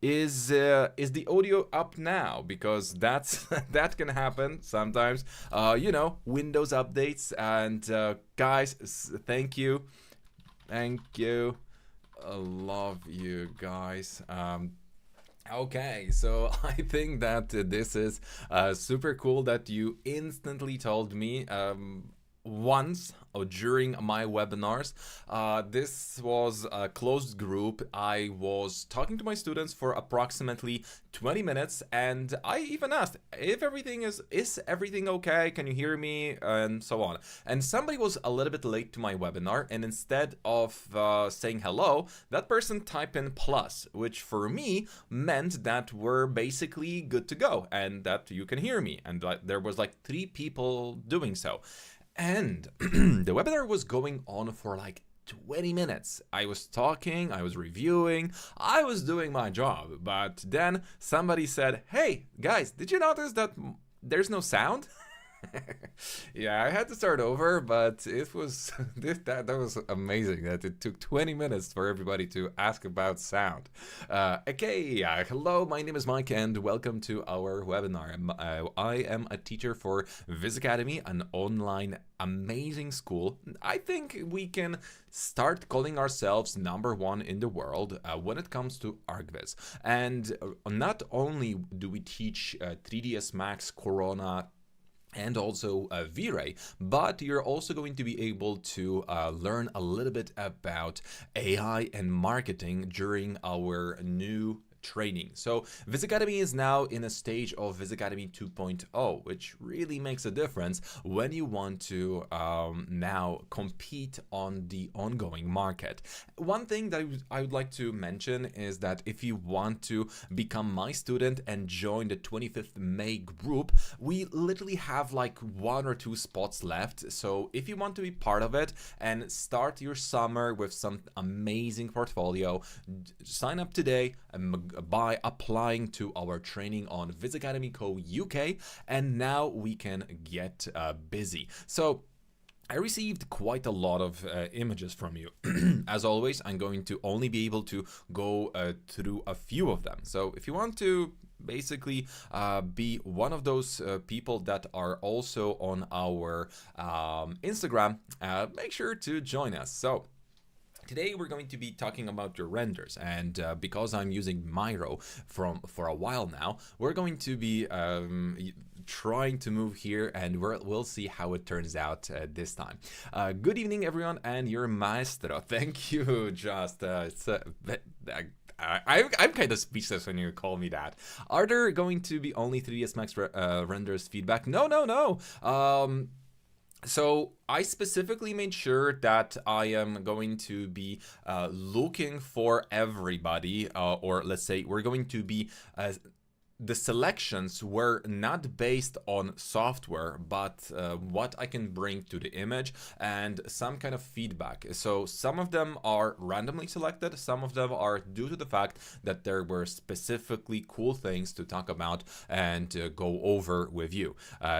is the audio up now? Because that's that can happen sometimes. Windows updates. And guys, thank you. Thank you. I love you guys. Okay, so I think that this is super cool that you instantly told me once or during my webinars. This was a closed group. I was talking to my students for approximately 20 minutes, and I even asked if everything is everything okay? Can you hear me? And so on. And somebody was a little bit late to my webinar, and instead of saying hello, that person typed in plus, which for me meant that we're basically good to go and that you can hear me. And there was like 3 people doing so. And the webinar was going on for like 20 minutes. I was talking, I was reviewing, I was doing my job. But then somebody said, hey, guys, did you notice that there's no sound? Yeah, I had to start over, but it was that was amazing that it took 20 minutes for everybody to ask about sound. Okay, hello, my name is Mike and welcome to our webinar. I am a teacher for VizAcademy, an online amazing school. I think we can start calling ourselves #1 in the world when it comes to ArcViz. And not only do we teach 3ds Max, Corona, and also V-Ray, but you're also going to be able to learn a little bit about AI and marketing during our new training. So VizAcademy is now in a stage of VizAcademy 2.0, which really makes a difference when you want to now compete on the ongoing market. One thing that I would like to mention is that if you want to become my student and join the 25th May group, we literally have like 1 or 2 spots left. So if you want to be part of it and start your summer with some amazing portfolio, sign up today by applying to our training on VizAcademy Co. UK, and now we can get busy. So I received quite a lot of images from you. As always, I'm going to only be able to go through a few of them. So if you want to basically be one of those people that are also on our Instagram, make sure to join us. So today we're going to be talking about your renders, and because I'm using Miro for a while now, we're going to be trying to move here, and we'll see how it turns out this time. Good evening, everyone, and your maestro. Thank you, just I'm kind of speechless when you call me that. Are there going to be only 3ds Max renders feedback? No. So I specifically made sure that I am going to be looking for everybody, or let's say we're going to be the selections were not based on software, but what I can bring to the image and some kind of feedback. So some of them are randomly selected, some of them are due to the fact that there were specifically cool things to talk about and go over with you.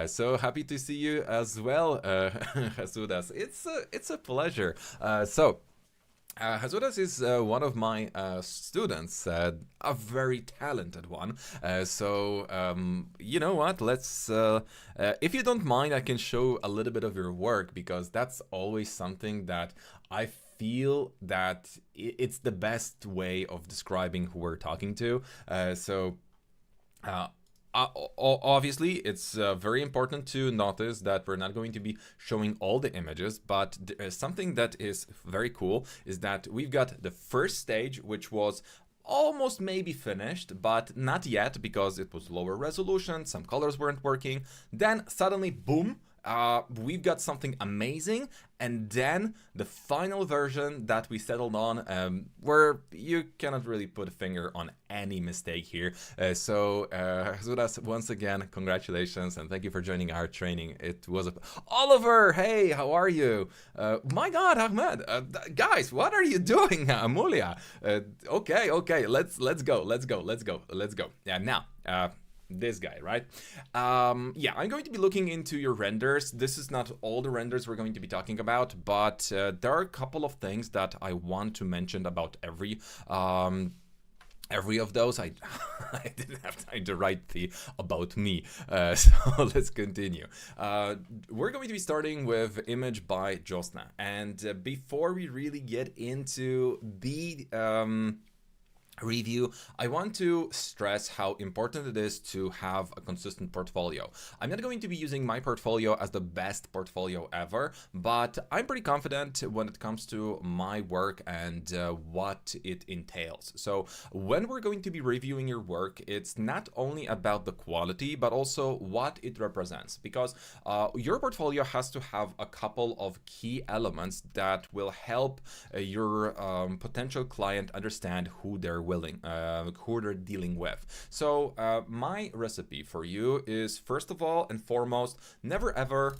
So happy to see you as well, Hasudas. It's a pleasure. Hasudas is one of my students, a very talented one. You know what? Let's, if you don't mind, I can show a little bit of your work, because that's always something that I feel that it's the best way of describing who we're talking to. Obviously, it's very important to notice that we're not going to be showing all the images, but something that is very cool is that we've got the first stage, which was almost maybe finished, but not yet because it was lower resolution, some colors weren't working. Then suddenly, boom, we've got something amazing, and then the final version that we settled on, where you cannot really put a finger on any mistake here. Hasudas, once again, congratulations, and thank you for joining our training. It was Oliver, hey, how are you? My God, Ahmed, guys, what are you doing, Amulia? Okay, let's go. Yeah, now, this guy, right? Yeah, I'm going to be looking into your renders. This is not all the renders we're going to be talking about, but there are a couple of things that I want to mention about every every of those I I didn't have time to write the about me, so let's continue. We're going to be starting with image by Jyotsna, and before we really get into the review, I want to stress how important it is to have a consistent portfolio. I'm not going to be using my portfolio as the best portfolio ever, but I'm pretty confident when it comes to my work and what it entails. So when we're going to be reviewing your work, it's not only about the quality, but also what it represents, because your portfolio has to have a couple of key elements that will help your potential client understand who they're who they're dealing with. So my recipe for you is, first of all and foremost, never ever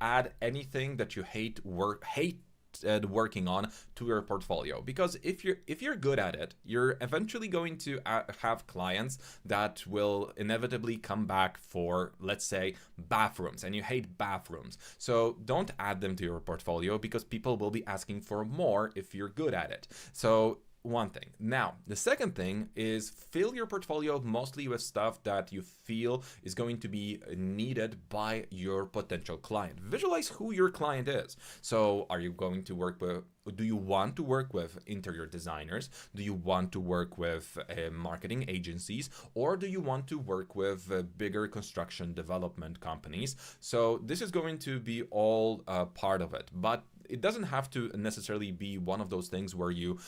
add anything that you hate working on to your portfolio, because if you're good at it, you're eventually going to have clients that will inevitably come back for, let's say, bathrooms, and you hate bathrooms. So don't add them to your portfolio, because people will be asking for more if you're good at it. So one thing. Now, the second thing is fill your portfolio mostly with stuff that you feel is going to be needed by your potential client. Visualize who your client is. So are you going to work with, do you want to work with interior designers? Do you want to work with marketing agencies? Or do you want to work with bigger construction development companies? So this is going to be all part of it, but it doesn't have to necessarily be one of those things where you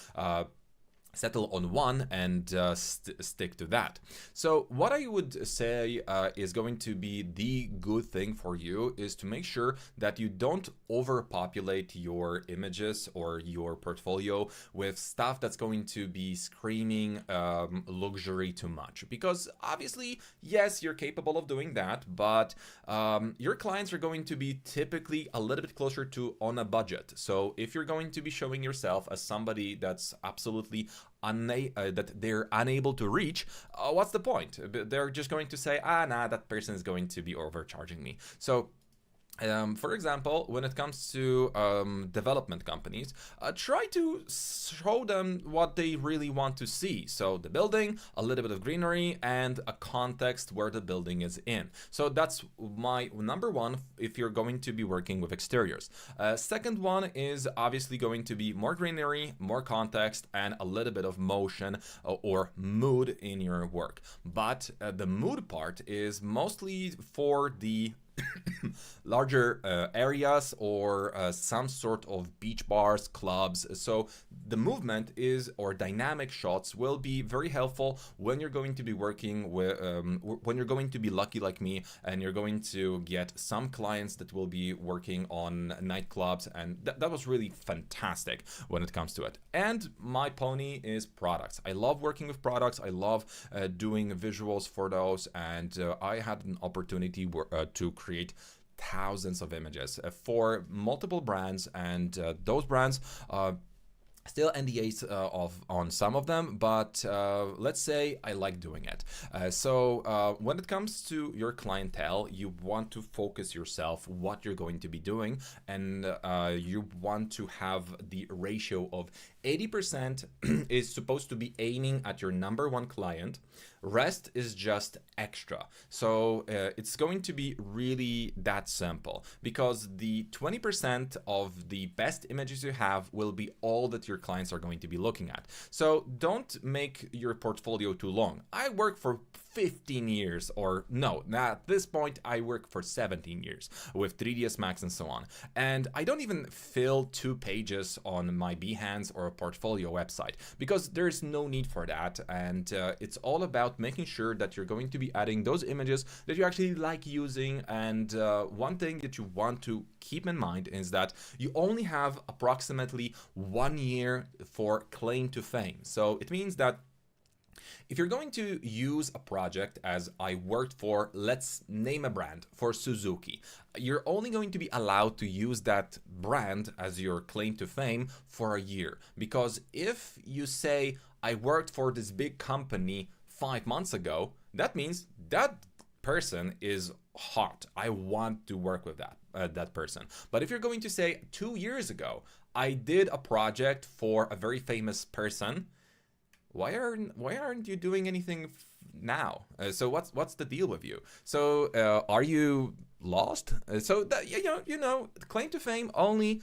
settle on one and stick to that. So what I would say is going to be the good thing for you is to make sure that you don't overpopulate your images or your portfolio with stuff that's going to be screaming luxury too much, because obviously, yes, you're capable of doing that, but your clients are going to be typically a little bit closer to on a budget. So if you're going to be showing yourself as somebody that's absolutely that they're unable to reach, what's the point? They're just going to say, nah, that person is going to be overcharging me. So for example, when it comes to development companies, try to show them what they really want to see. So the building, a little bit of greenery, and a context where the building is in. So that's my number one if you're going to be working with exteriors. Second one is obviously going to be more greenery, more context, and a little bit of motion or mood in your work. But the mood part is mostly for the larger areas or some sort of beach bars, clubs. So the movement is, or dynamic shots will be very helpful when you're going to be working with, when you're going to be lucky like me and you're going to get some clients that will be working on nightclubs, and that was really fantastic when it comes to it. And my pony is products. I love working with products. I love doing visuals for those, and I had an opportunity to create thousands of images for multiple brands, and those brands still NDAs on some of them, but let's say I like doing it. So when it comes to your clientele, you want to focus yourself what you're going to be doing, and you want to have the ratio of 80% is supposed to be aiming at your number one client. Rest is just extra. So it's going to be really that simple, because the 20% of the best images you have will be all that your clients are going to be looking at. So don't make your portfolio too long. I work for 15 years, or no, at this point I work for 17 years with 3ds Max and so on, and I don't even fill 2 pages on my Behance or a portfolio website, because there's no need for that. And it's all about making sure that you're going to be adding those images that you actually like using. And one thing that you want to keep in mind is that you only have approximately 1 year for claim to fame. So it means that if you're going to use a project, as I worked for, let's name a brand, for Suzuki, you're only going to be allowed to use that brand as your claim to fame for a year. Because if you say, I worked for this big company 5 months ago, that means that person is hot. I want to work with that person. But if you're going to say 2 years ago, I did a project for a very famous person, why aren't you doing anything now? So what's the deal with you? So are you lost? So that claim to fame only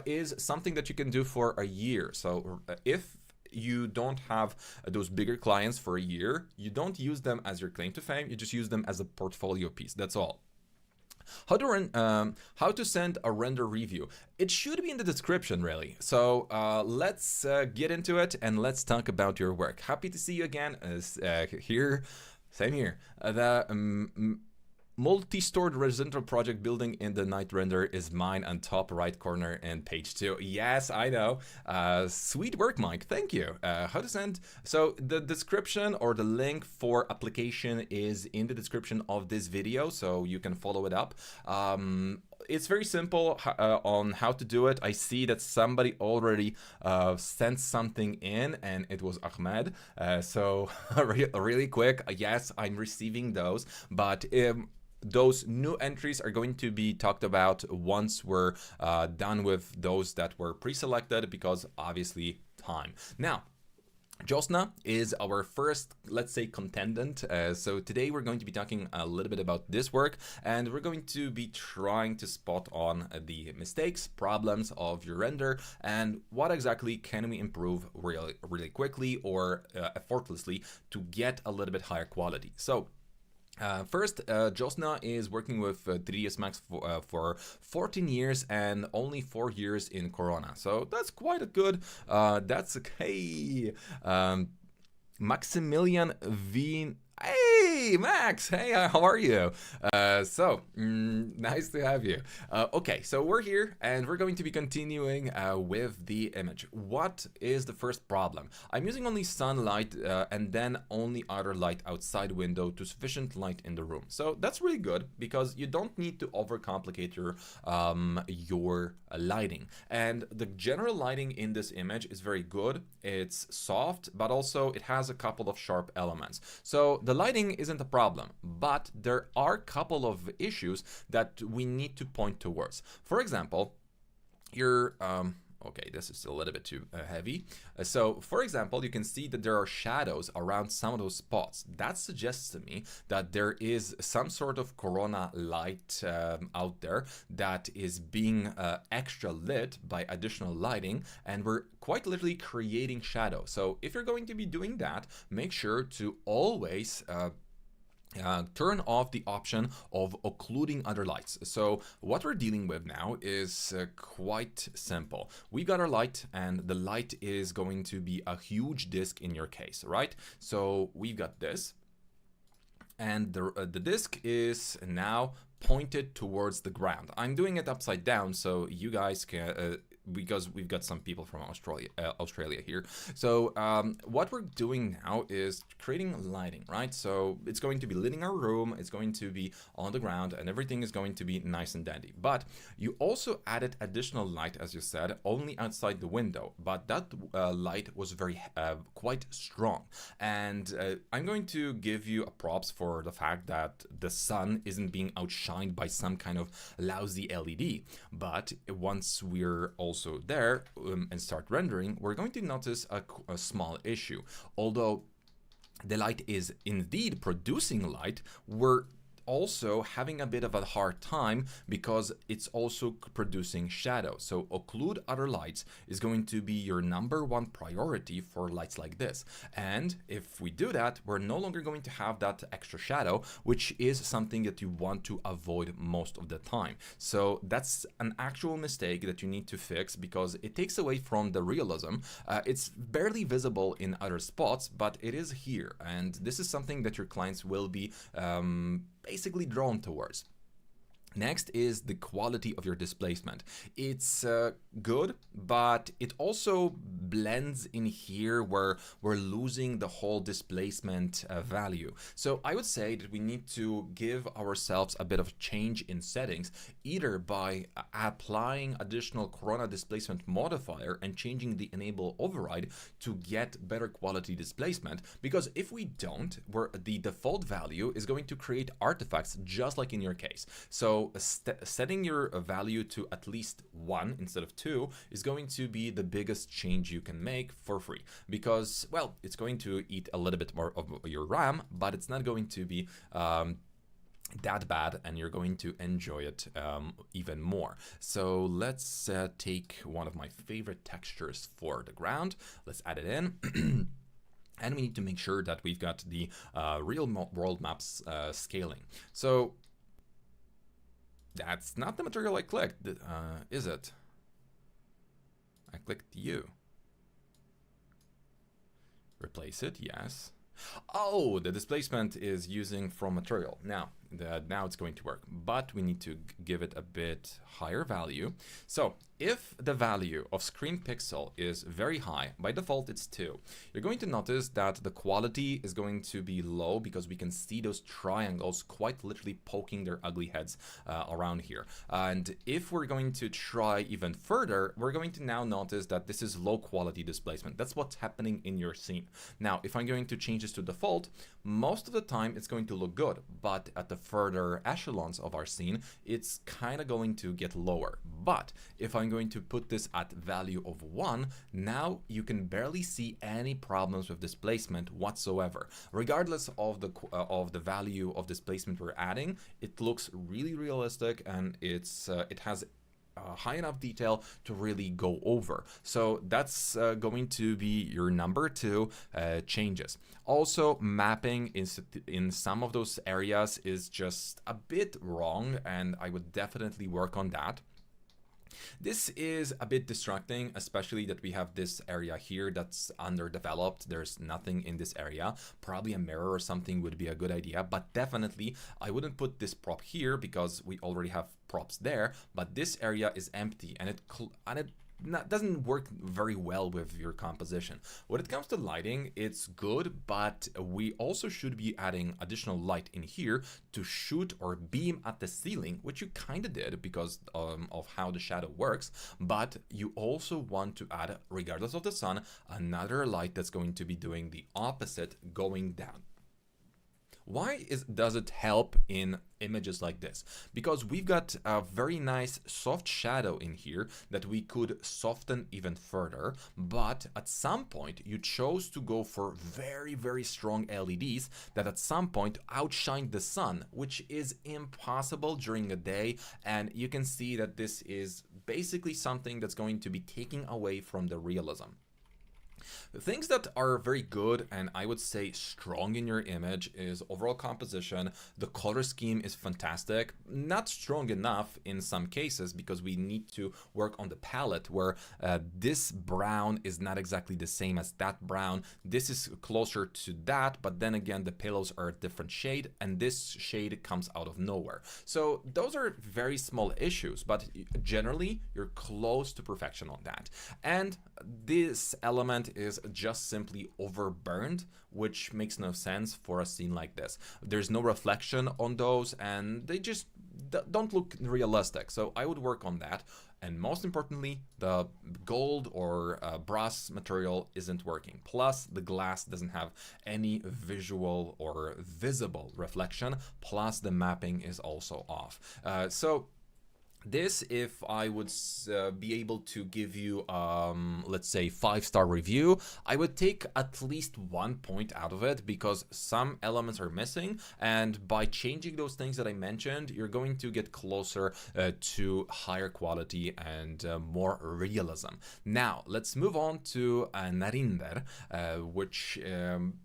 is something that you can do for a year. So if you don't have those bigger clients for a year, you don't use them as your claim to fame, you just use them as a portfolio piece. That's all. How to send a render review. It should be in the description, really. So let's get into it and let's talk about your work. Happy to see you again. Here, same here. The multi-stored residential project building in the night render is mine on top right corner in page 2. Yes, I know. Sweet work, Mike. Thank you. How to send? So the description or the link for application is in the description of this video, so you can follow it up. It's very simple on how to do it. I see that somebody already sent something in, and it was Ahmed. So really quick, yes, I'm receiving those, but those new entries are going to be talked about once we're done with those that were pre-selected, because obviously time. Now, Jyotsna is our first, let's say, contendant. So today we're going to be talking a little bit about this work, and we're going to be trying to spot on the mistakes, problems of your render, and what exactly can we improve really quickly or effortlessly to get a little bit higher quality. So first, Jyotsna is working with 3ds Max for 14 years and only 4 years in Corona. So that's quite a good, that's okay. Maximilian V. Hey, Max. Hey, how are you? Nice to have you. Okay, so we're here and we're going to be continuing with the image. What is the first problem? I'm using only sunlight and then only outer light outside window to sufficient light in the room. So that's really good because you don't need to overcomplicate your lighting. And the general lighting in this image is very good. It's soft, but also it has a couple of sharp elements. So the lighting isn't a problem, but there are a couple of issues that we need to point towards. For example, okay, this is a little bit too heavy. So, for example, you can see that there are shadows around some of those spots. That suggests to me that there is some sort of corona light out there that is being extra lit by additional lighting, and we're quite literally creating shadow. So, if you're going to be doing that, make sure to always turn off the option of occluding other lights. So what we're dealing with now is quite simple. We got our light, and the light is going to be a huge disk in your case, right? So we've got this, and the disk is now pointed towards the ground. I'm doing it upside down so you guys can because we've got some people from Australia here. So what we're doing now is creating lighting, right? So it's going to be lighting our room, it's going to be on the ground, and everything is going to be nice and dandy. But you also added additional light, as you said, only outside the window. But that light was very quite strong. And I'm going to give you a props for the fact that the sun isn't being outshined by some kind of lousy LED. But once we're also there and start rendering, we're going to notice a small issue. Although the light is indeed producing light, we're also having a bit of a hard time because it's also producing shadow. So occlude other lights is going to be your #1 priority for lights like this. And if we do that, we're no longer going to have that extra shadow, which is something that you want to avoid most of the time. So that's an actual mistake that you need to fix because it takes away from the realism. It's barely visible in other spots, but it is here. And this is something that your clients will be basically drawn towards. Next is the quality of your displacement. It's good, but it also blends in here where we're losing the whole displacement value. So I would say that we need to give ourselves a bit of change in settings, either by applying additional corona displacement modifier and changing the enable override to get better quality displacement. Because if we don't, the default value is going to create artifacts just like in your case. So setting your value to at least 1 instead of 2 is going to be the biggest change you can make for free, because, well, it's going to eat a little bit more of your RAM, but it's not going to be that bad, and you're going to enjoy it even more. So let's take one of my favorite textures for the ground. Let's add it in. And we need to make sure that we've got the real world maps scaling. So that's not the material I clicked, is it? I clicked U. Replace it, yes. Oh, the displacement is using from material. Now it's going to work, but we need to give it a bit higher value. So if the value of screen pixel is very high, by default it's 2, you're going to notice that the quality is going to be low, because we can see those triangles quite literally poking their ugly heads around here. And if we're going to try even further, we're going to now notice that this is low quality displacement. That's what's happening in your scene. Now, if I'm going to change this to default, most of the time it's going to look good, but at the further echelons of our scene, it's kind of going to get lower. But if I'm going to put this at value of 1, now you can barely see any problems with displacement whatsoever. Regardless of the value of displacement we're adding, it looks really realistic, and it has high enough detail to really go over. So that's going to be your number 2 changes. Also, mapping in some of those areas is just a bit wrong, and I would definitely work on that. This is a bit distracting, especially that we have this area here that's underdeveloped. There's nothing in this area. Probably a mirror or something would be a good idea, but definitely I wouldn't put this prop here because we already have props there, but this area is empty, and it doesn't work very well with your composition. When it comes to lighting, it's good, but we also should be adding additional light in here to shoot or beam at the ceiling, which you kind of did because of how the shadow works, but you also want to add, regardless of the sun, another light that's going to be doing the opposite, going down. Why does it help in images like this? Because we've got a very nice soft shadow in here that we could soften even further, but at some point you chose to go for very, very strong LEDs that at some point outshine the sun, which is impossible during the day, and you can see that this is basically something that's going to be taking away from the realism. Things that are very good and I would say strong in your image is overall composition. The color scheme is fantastic. Not strong enough in some cases because we need to work on the palette where this brown is not exactly the same as that brown. This is closer to that, but then again the pillows are a different shade and this shade comes out of nowhere. So those are very small issues, but generally you're close to perfection on that. And this element is just simply overburned, which makes no sense for a scene like this. There's no reflection on those and they just don't look realistic. So I would work on that. And most importantly, the gold or brass material isn't working. Plus, the glass doesn't have any visual or visible reflection. Plus, the mapping is also off. This, if I would be able to give you, let's say 5-star review, I would take at least 1 point out of it because some elements are missing. And by changing those things that I mentioned, you're going to get closer to higher quality and more realism. Now, let's move on to Narinder, which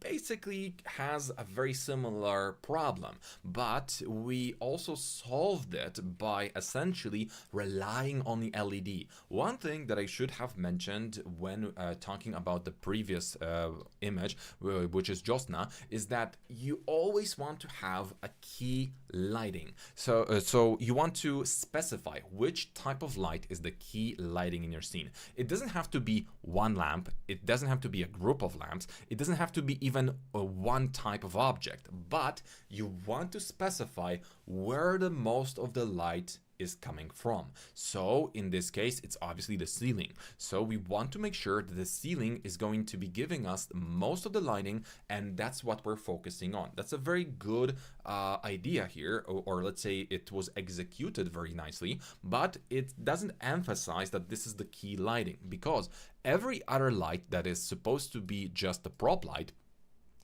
basically has a very similar problem. But we also solved it by essentially relying on the LED. One thing that I should have mentioned when talking about the previous image, which is Jyotsna, is that you always want to have a key lighting. So you want to specify which type of light is the key lighting in your scene. It doesn't have to be one lamp. It doesn't have to be a group of lamps. It doesn't have to be even one type of object, but you want to specify where the most of the light is coming from. So in this case, it's obviously the ceiling. So we want to make sure that the ceiling is going to be giving us most of the lighting, and that's what we're focusing on. That's a very good idea here, or let's say it was executed very nicely, but it doesn't emphasize that this is the key lighting, because every other light that is supposed to be just a prop light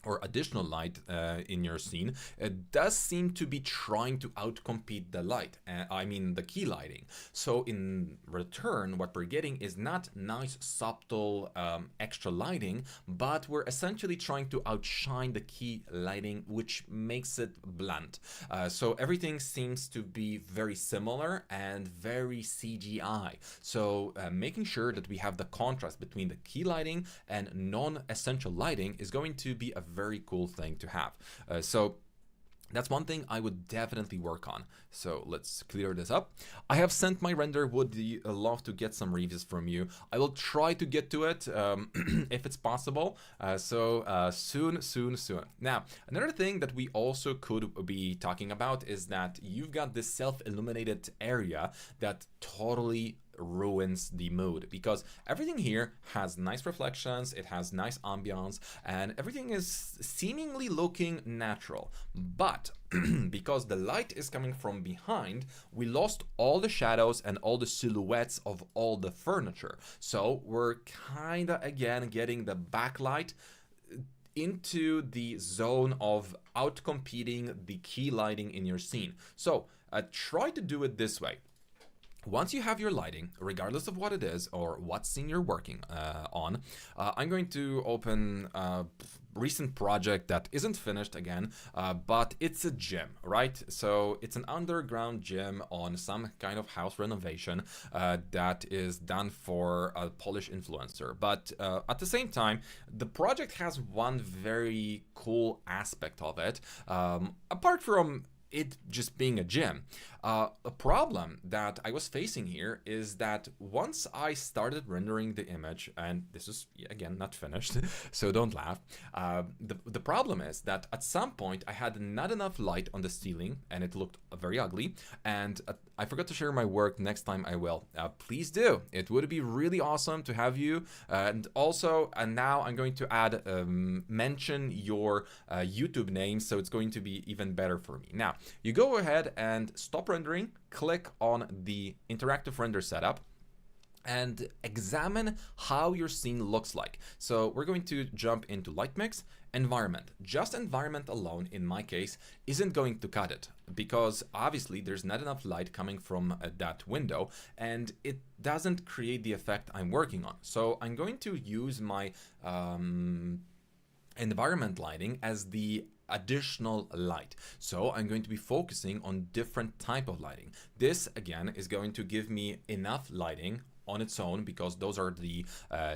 or additional light in your scene, it does seem to be trying to outcompete the light, I mean the key lighting. So in return, what we're getting is not nice, subtle, extra lighting, but we're essentially trying to outshine the key lighting, which makes it blunt. So everything seems to be very similar and very CGI. So making sure that we have the contrast between the key lighting and non-essential lighting is going to be a very cool thing to have. So that's one thing I would definitely work on. So let's clear this up. I have sent my render. Would love to get some reviews from you. I will try to get to it if it's possible. Soon. Now, another thing that we also could be talking about is that you've got this self-illuminated area that totally ruins the mood, because everything here has nice reflections, it has nice ambiance, and everything is seemingly looking natural. But because the light is coming from behind, we lost all the shadows and all the silhouettes of all the furniture. So we're kinda again getting the backlight into the zone of outcompeting the key lighting in your scene. So try to do it this way. Once you have your lighting, regardless of what it is or what scene you're working on, I'm going to open a recent project that isn't finished again, but it's a gym, right? So it's an underground gym on some kind of house renovation that is done for a Polish influencer. But at the same time, the project has one very cool aspect of it, apart from it just being a gym. A problem that I was facing here is that once I started rendering the image, and this is again not finished, so don't laugh, the problem is that at some point I had not enough light on the ceiling and it looked very ugly, and I forgot to share my work. Next time I will. Please do. It would be really awesome to have you. And also, now I'm going to add mention your YouTube name, so it's going to be even better for me. Now, you go ahead and stop rendering, click on the interactive render setup, and examine how your scene looks like. So we're going to jump into light mix, environment. Just environment alone, in my case, isn't going to cut it, because obviously there's not enough light coming from that window, and it doesn't create the effect I'm working on. So I'm going to use my environment lighting as the additional light. So I'm going to be focusing on different type of lighting. This again is going to give me enough lighting on its own, because those are the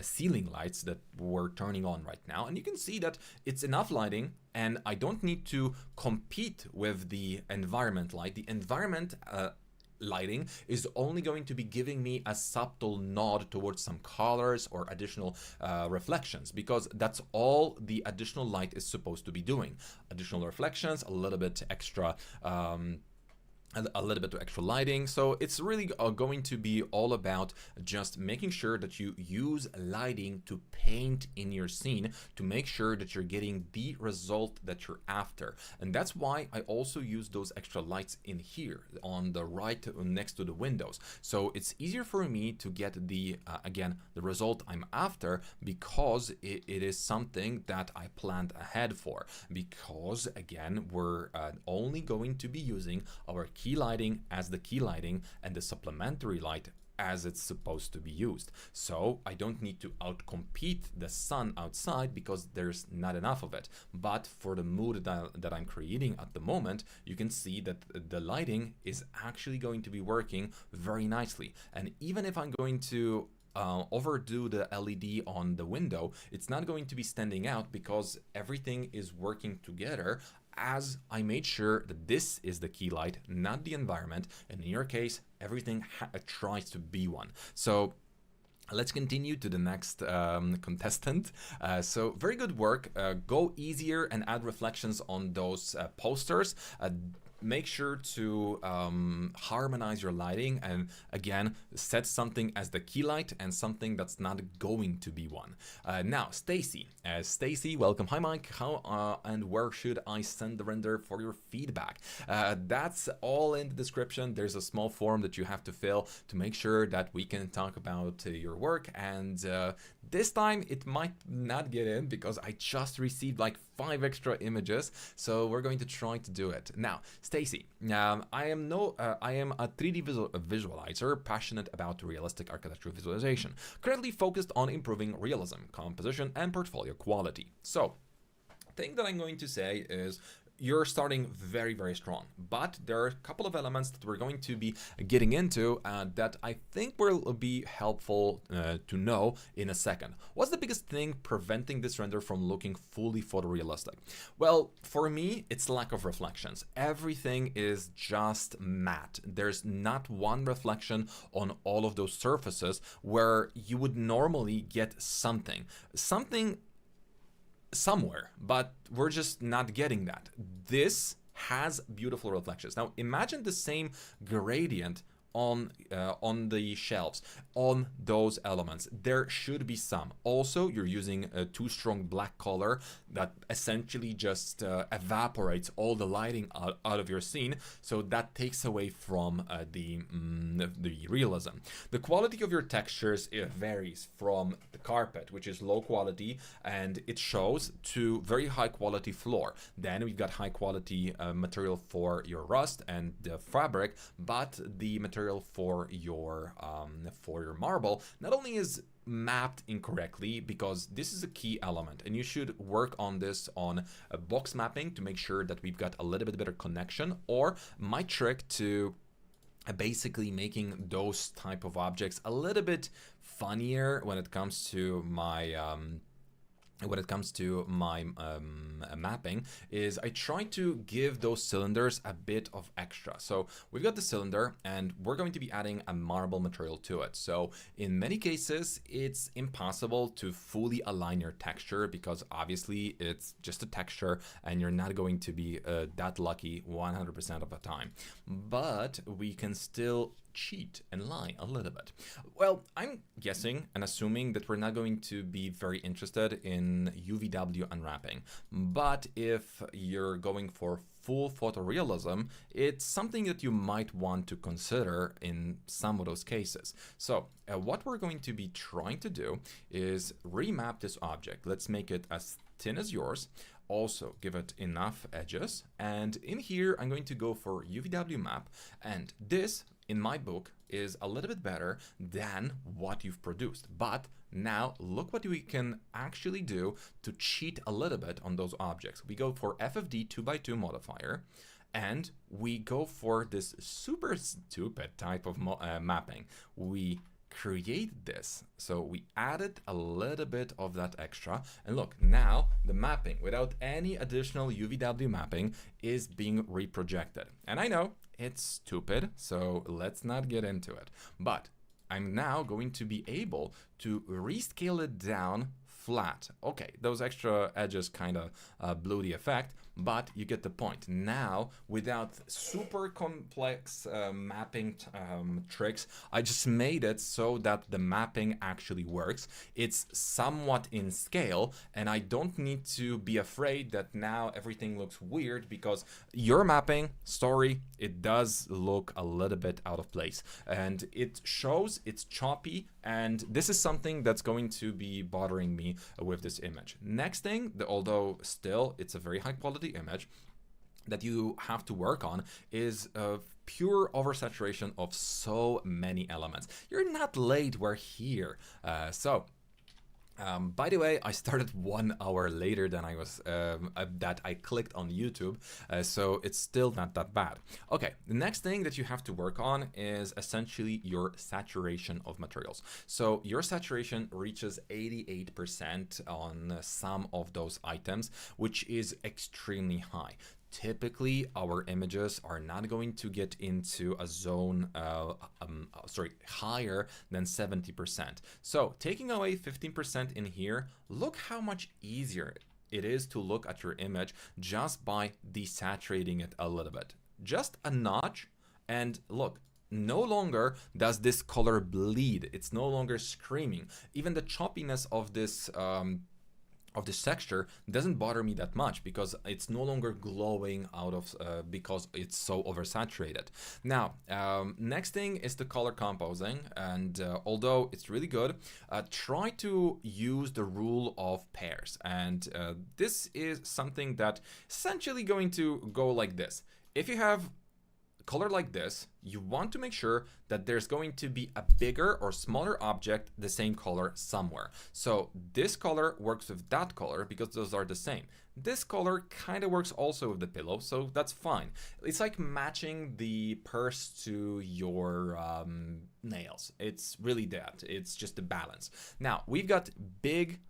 ceiling lights that we're turning on right now, and you can see that it's enough lighting and I don't need to compete with the environment light. The environment lighting is only going to be giving me a subtle nod towards some colors or additional reflections, because that's all the additional light is supposed to be doing. Additional reflections, a little bit extra extra lighting. So it's really going to be all about just making sure that you use lighting to paint in your scene to make sure that you're getting the result that you're after. And that's why I also use those extra lights in here on the right next to the windows. So it's easier for me to get the again, the result I'm after, because it is something that I planned ahead for, because again, we're only going to be using our key lighting as the key lighting and the supplementary light as it's supposed to be used. So I don't need to outcompete the sun outside, because there's not enough of it. But for the mood that I'm creating at the moment, you can see that the lighting is actually going to be working very nicely. And even if I'm going to overdo the LED on the window, it's not going to be standing out, because everything is working together, as I made sure that this is the key light, not the environment, and in your case, everything tries to be one. So let's continue to the next contestant. So very good work. Go easier and add reflections on those posters. make sure to harmonize your lighting, and again, set something as the key light and something that's not going to be one. Now, Stacy. Stacy, welcome. Hi, Mike. How and where should I send the render for your feedback? That's all in the description. There's a small form that you have to fill to make sure that we can talk about your work, and this time it might not get in because I just received like 5 extra images, so we're going to try to do it. Now, Stacy, I am a 3D visualizer passionate about realistic architectural visualization, currently focused on improving realism, composition, and portfolio quality. So, thing that I'm going to say is, you're starting very, very strong, but there are a couple of elements that we're going to be getting into that I think will be helpful to know in a second. What's the biggest thing preventing this render from looking fully photorealistic? Well, for me, it's lack of reflections. Everything is just matte. There's not one reflection on all of those surfaces where you would normally get something somewhere, but we're just not getting that. This has beautiful reflections. Now imagine the same gradient on the shelves, on those elements. There should be some. Also, you're using a too strong black color that essentially just evaporates all the lighting out of your scene, so that takes away from the realism. The quality of your textures, it varies from the carpet, which is low quality, and it shows, to very high quality floor. Then we've got high quality material for your rust and the fabric, but the material for your marble not only is mapped incorrectly, because this is a key element, and you should work on this on a box mapping to make sure that we've got a little bit better connection, or my trick to basically making those type of objects a little bit funnier when it comes to my mapping is I try to give those cylinders a bit of extra. So we've got the cylinder and we're going to be adding a marble material to it. So in many cases, it's impossible to fully align your texture because obviously it's just a texture and you're not going to be that lucky 100% of the time. But we can still cheat and lie a little bit. Well, I'm guessing and assuming that we're not going to be very interested in UVW unwrapping, but if you're going for full photorealism, it's something that you might want to consider in some of those cases. So what we're going to be trying to do is remap this object. Let's make it as thin as yours. Also give it enough edges, and in here I'm going to go for UVW map, and this in my book is a little bit better than what you've produced. But now look what we can actually do to cheat a little bit on those objects. We go for FFD 2x2 modifier, and we go for this super stupid type of mapping. We create this, so we added a little bit of that extra, and look, now the mapping without any additional UVW mapping is being reprojected. And I know it's stupid, so let's not get into it, but I'm now going to be able to rescale it down flat. Okay, those extra edges kind of blew the effect, but you get the point. Now, without super complex mapping tricks, I just made it so that the mapping actually works. It's somewhat in scale, and I don't need to be afraid that now everything looks weird, because your mapping, sorry, it does look a little bit out of place, and it shows it's choppy, and this is something that's going to be bothering me with this image. Next thing, although still it's a very high quality image, that you have to work on is pure oversaturation of so many elements. You're not late, we're here. By the way, I started 1 hour later than I was that I clicked on YouTube, so it's still not that bad. Okay, the next thing that you have to work on is essentially your saturation of materials. So your saturation reaches 88% on some of those items, which is extremely high. Typically, our images are not going to get into a zone higher than 70%. So taking away 15% in here, look how much easier it is to look at your image just by desaturating it a little bit. just a notch, and look, no longer does this color bleed. It's no longer screaming. Even the choppiness of this texture doesn't bother me that much because it's no longer glowing out of because it's so oversaturated. Now, next thing is the color composing, and although it's really good, try to use the rule of pairs, and this is something that essentially going to go like this. If you have color like this, you want to make sure that there's going to be a bigger or smaller object the same color somewhere. So this color works with that color because those are the same. This color kind of works also with the pillow, so that's fine. It's like matching the purse to your nails. It's really that. It's just a balance. Now, we've got big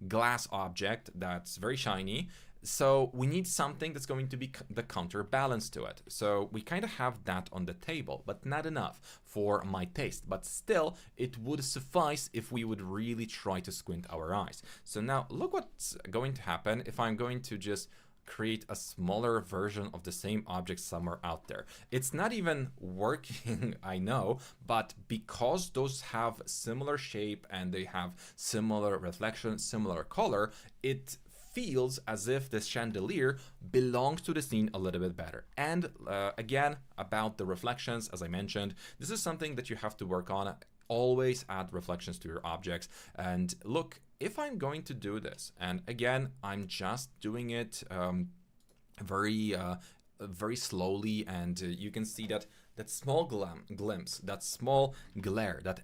glass object that's very shiny. So we need something that's going to be the counterbalance to it. So we kind of have that on the table, but not enough for my taste. But still, it would suffice if we would really try to squint our eyes. So now look what's going to happen if I'm going to just create a smaller version of the same object somewhere out there. It's not even working, I know, but because those have similar shape and they have similar reflection, similar color, it feels as if this chandelier belongs to the scene a little bit better. And again, about the reflections, as I mentioned, this is something that you have to work on. Always add reflections to your objects. And look, if I'm going to do this, and again, I'm just doing it very slowly, and you can see that small glimpse, that small glare, that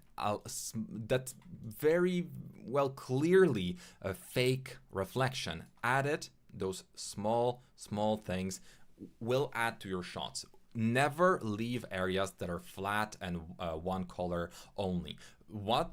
very well clearly a fake reflection added, those small things will add to your shots. Never leave areas that are flat and one color only. What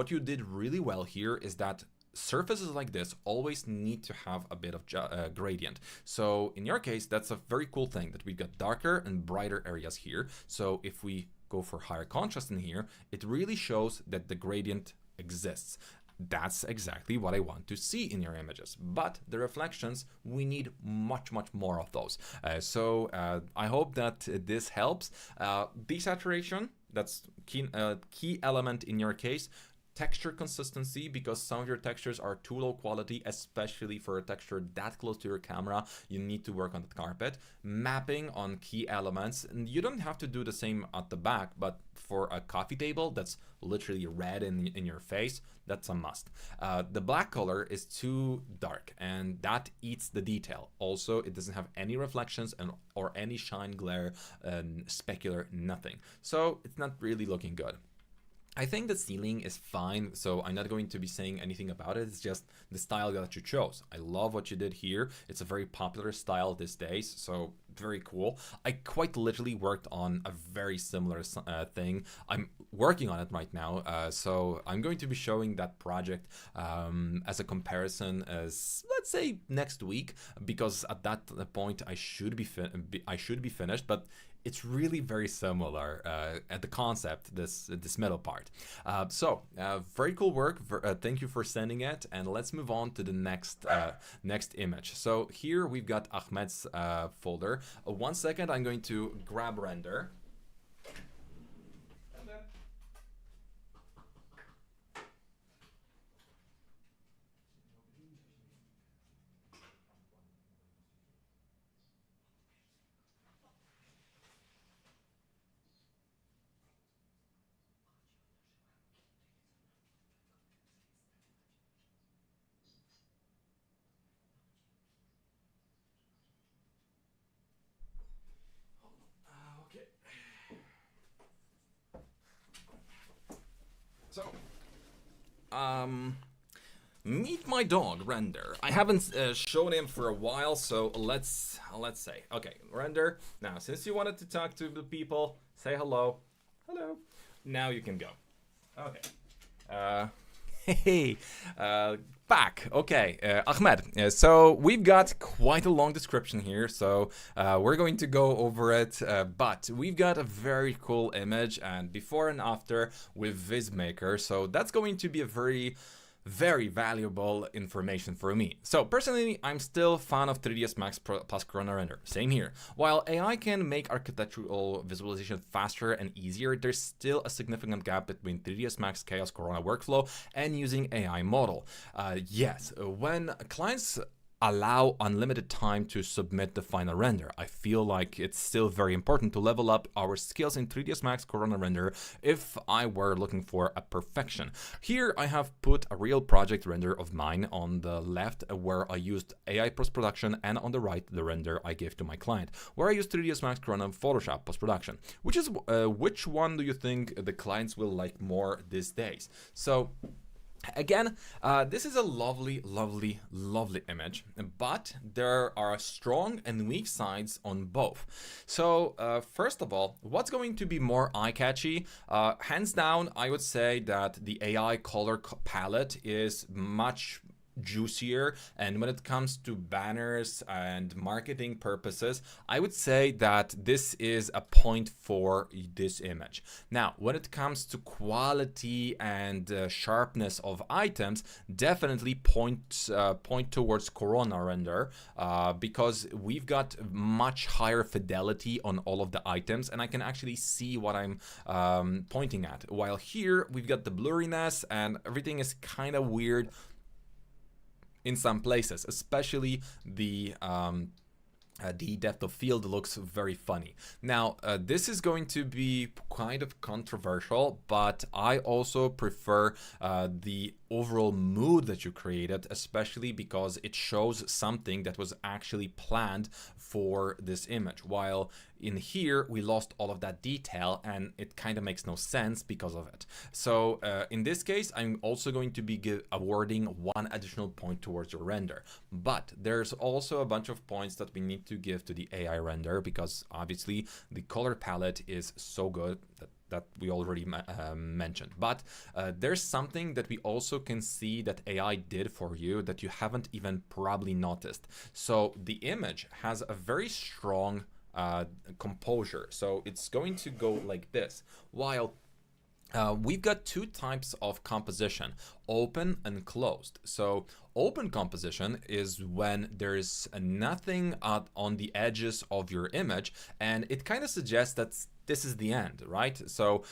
you did really well here is that surfaces like this always need to have a bit of gradient. So in your case, that's a very cool thing that we've got darker and brighter areas here. So if we go for higher contrast in here, it really shows that the gradient exists. That's exactly what I want to see in your images. But the reflections, we need much more of those. So I hope that this helps. Desaturation, that's key element in your case. Texture consistency, because some of your textures are too low quality, especially for a texture that close to your camera. You need to work on the carpet. Mapping on key elements, and you don't have to do the same at the back, but for a coffee table that's literally red in your face, that's a must. The black color is too dark, and that eats the detail. Also, it doesn't have any reflections or any shine, glare, specular, nothing. So it's not really looking good. I think the ceiling is fine, so I'm not going to be saying anything about it. It's just the style that you chose. I love what you did here. It's a very popular style these days, so very cool. I quite literally worked on a very similar thing. I'm working on it right now, so I'm going to be showing that project as a comparison as, let's say, next week, because at that point I should be finished, but it's really very similar at the concept, this middle part. So very cool work. Thank you for sending it, and let's move on to the next image. So here we've got Ahmed's folder. 1 second, I'm going to grab render. So, meet my dog, Render. I haven't shown him for a while, so let's say, okay, Render. Now, since you wanted to talk to the people, say hello. Hello. Now you can go. Okay. Hey, back. Okay, Ahmed. So we've got quite a long description here, so we're going to go over it. But we've got a very cool image and before and after with VizMaker. So that's going to be a very very valuable information for me. So personally, I'm still a fan of 3ds Max plus Corona Render. Same here. While AI can make architectural visualization faster and easier, there's still a significant gap between 3ds Max Chaos Corona workflow and using AI model. Yes, when clients allow unlimited time to submit the final render, I feel like it's still very important to level up our skills in 3ds Max Corona Render if I were looking for a perfection. Here I have put a real project render of mine on the left where I used AI post-production, and on the right the render I gave to my client where I used 3ds Max Corona and Photoshop post-production. Which one do you think the clients will like more these days? So again, this is a lovely, lovely, lovely image, but there are strong and weak sides on both. So first of all, what's going to be more eye-catchy? Hands down, I would say that the AI color palette is much juicier, and when it comes to banners and marketing purposes, I would say that this is a point for this image. Now, when it comes to quality and sharpness of items, definitely point towards Corona Render, because we've got much higher fidelity on all of the items, and I can actually see what I'm pointing at. While here, we've got the blurriness and everything is kind of weird in some places, especially the depth of field looks very funny. Now, this is going to be kind of controversial, but I also prefer the overall mood that you created, especially because it shows something that was actually planned for this image. While in here, we lost all of that detail and it kind of makes no sense because of it. So in this case, I'm also going to be awarding one additional point towards your render. But there's also a bunch of points that we need to give to the AI render, because obviously the color palette is so good that we already mentioned. But there's something that we also can see that AI did for you that you haven't even probably noticed. So the image has a very strong composure. So it's going to go like this. While we've got two types of composition, open and closed. So open composition is when there's nothing on the edges of your image, and it kind of suggests that this is the end, right? So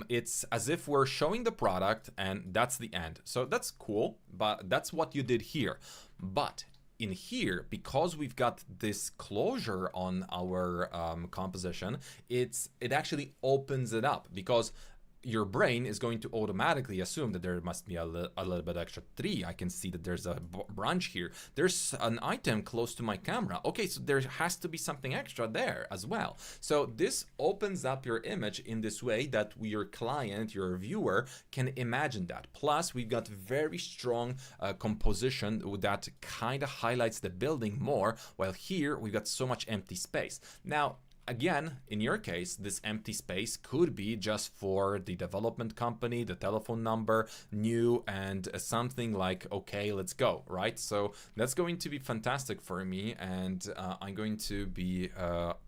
it's as if we're showing the product and that's the end. So that's cool, but that's what you did here. But in here, because we've got this closure on our composition, it actually opens it up, because your brain is going to automatically assume that there must be a little bit extra tree. I can see that there's a branch here. There's an item close to my camera. Okay, so there has to be something extra there as well. So this opens up your image in this way that your client, your viewer, can imagine that. Plus, we've got very strong composition that kind of highlights the building more, while here we've got so much empty space. Now, again, in your case, this empty space could be just for the development company, the telephone number, new, and something like, okay, let's go, right? So that's going to be fantastic for me, and I'm going to be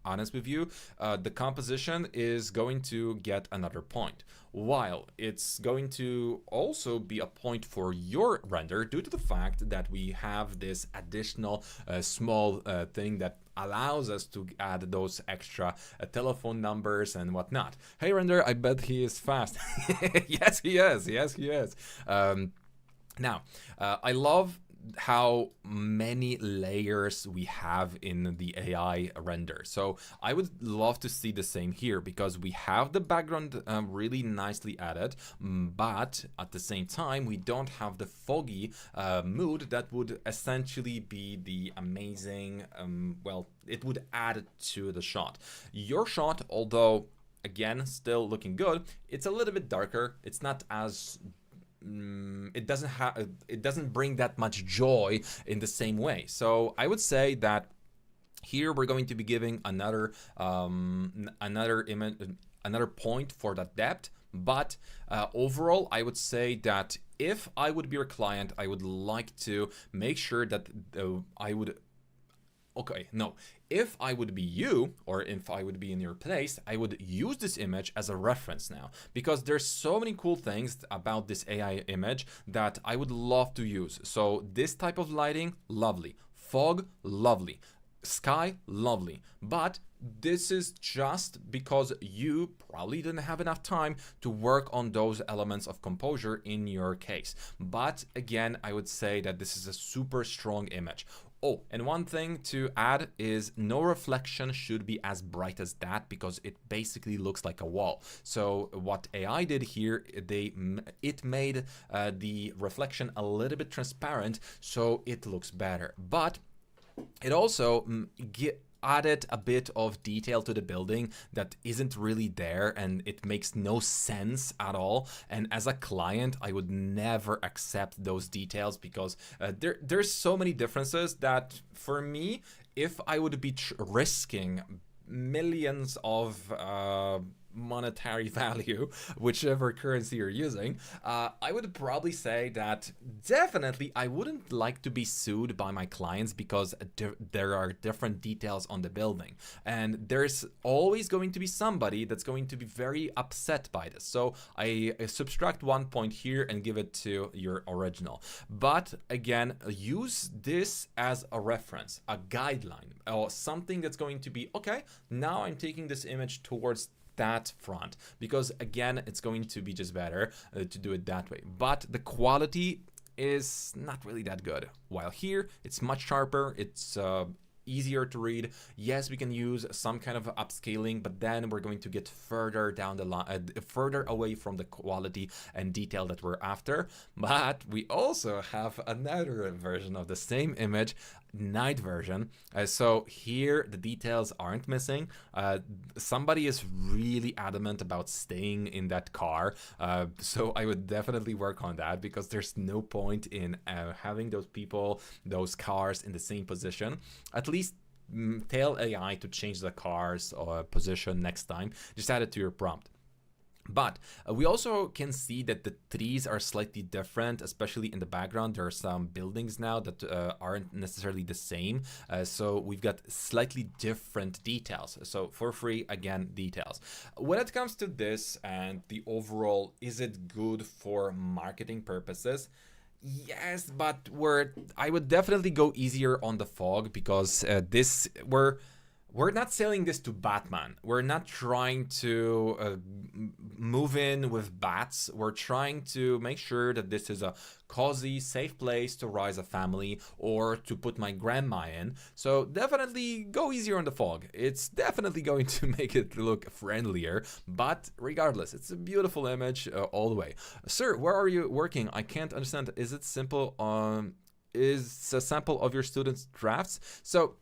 honest with you. The composition is going to get another point, while it's going to also be a point for your render due to the fact that we have this additional small thing that allows us to add those extra telephone numbers and whatnot. Hey render, I bet he is fast. Yes, he is. Yes, he is. Now, I love how many layers we have in the AI render. So I would love to see the same here, because we have the background really nicely added, but at the same time, we don't have the foggy mood that would essentially be the amazing, well, it would add to the shot. Your shot, although again, still looking good, it's a little bit darker. It's not as it doesn't bring that much joy in the same way. So I would say that here we're going to be giving another point for that depth. But overall, I would say that if I would be your client, I would like to make sure that I would okay, no. If I would be you, or if I would be in your place, I would use this image as a reference now, because there's so many cool things about this AI image that I would love to use. So this type of lighting, lovely. Fog, lovely. Sky, lovely. But this is just because you probably didn't have enough time to work on those elements of composure in your case. But again, I would say that this is a super strong image. Oh, and one thing to add is no reflection should be as bright as that, because it basically looks like a wall. So what AI did here, it made the reflection a little bit transparent, so it looks better. But it also added a bit of detail to the building that isn't really there, and it makes no sense at all. And as a client, I would never accept those details, because there's so many differences that for me, if I would be risking millions of monetary value, whichever currency you're using, I would probably say that definitely I wouldn't like to be sued by my clients, because there are different details on the building, and there's always going to be somebody that's going to be very upset by this. So I subtract 1 point here and give it to your original. But again, use this as a reference, a guideline, or something that's going to be, okay, now I'm taking this image towards that front, because again, it's going to be just better to do it that way. But the quality is not really that good. While here, it's much sharper, it's easier to read. Yes, we can use some kind of upscaling, but then we're going to get further down the line, further away from the quality and detail that we're after. But we also have another version of the same image, night version. So here the details aren't missing. Somebody is really adamant about staying in that car, so I would definitely work on that, because there's no point in having those people, those cars in the same position. At least tell AI to change the car's position next time. Just add it to your prompt. But we also can see that the trees are slightly different, especially in the background. There are some buildings now that aren't necessarily the same. So we've got slightly different details. So for free, again, details. When it comes to this and the overall, is it good for marketing purposes? Yes, but I would definitely go easier on the fog, because we're not selling this to Batman. We're not trying to move in with bats. We're trying to make sure that this is a cozy, safe place to raise a family or to put my grandma in. So definitely go easier on the fog. It's definitely going to make it look friendlier, but regardless, it's a beautiful image all the way. Sir, where are you working? I can't understand. Is it simple? Is a sample of your students' drafts? So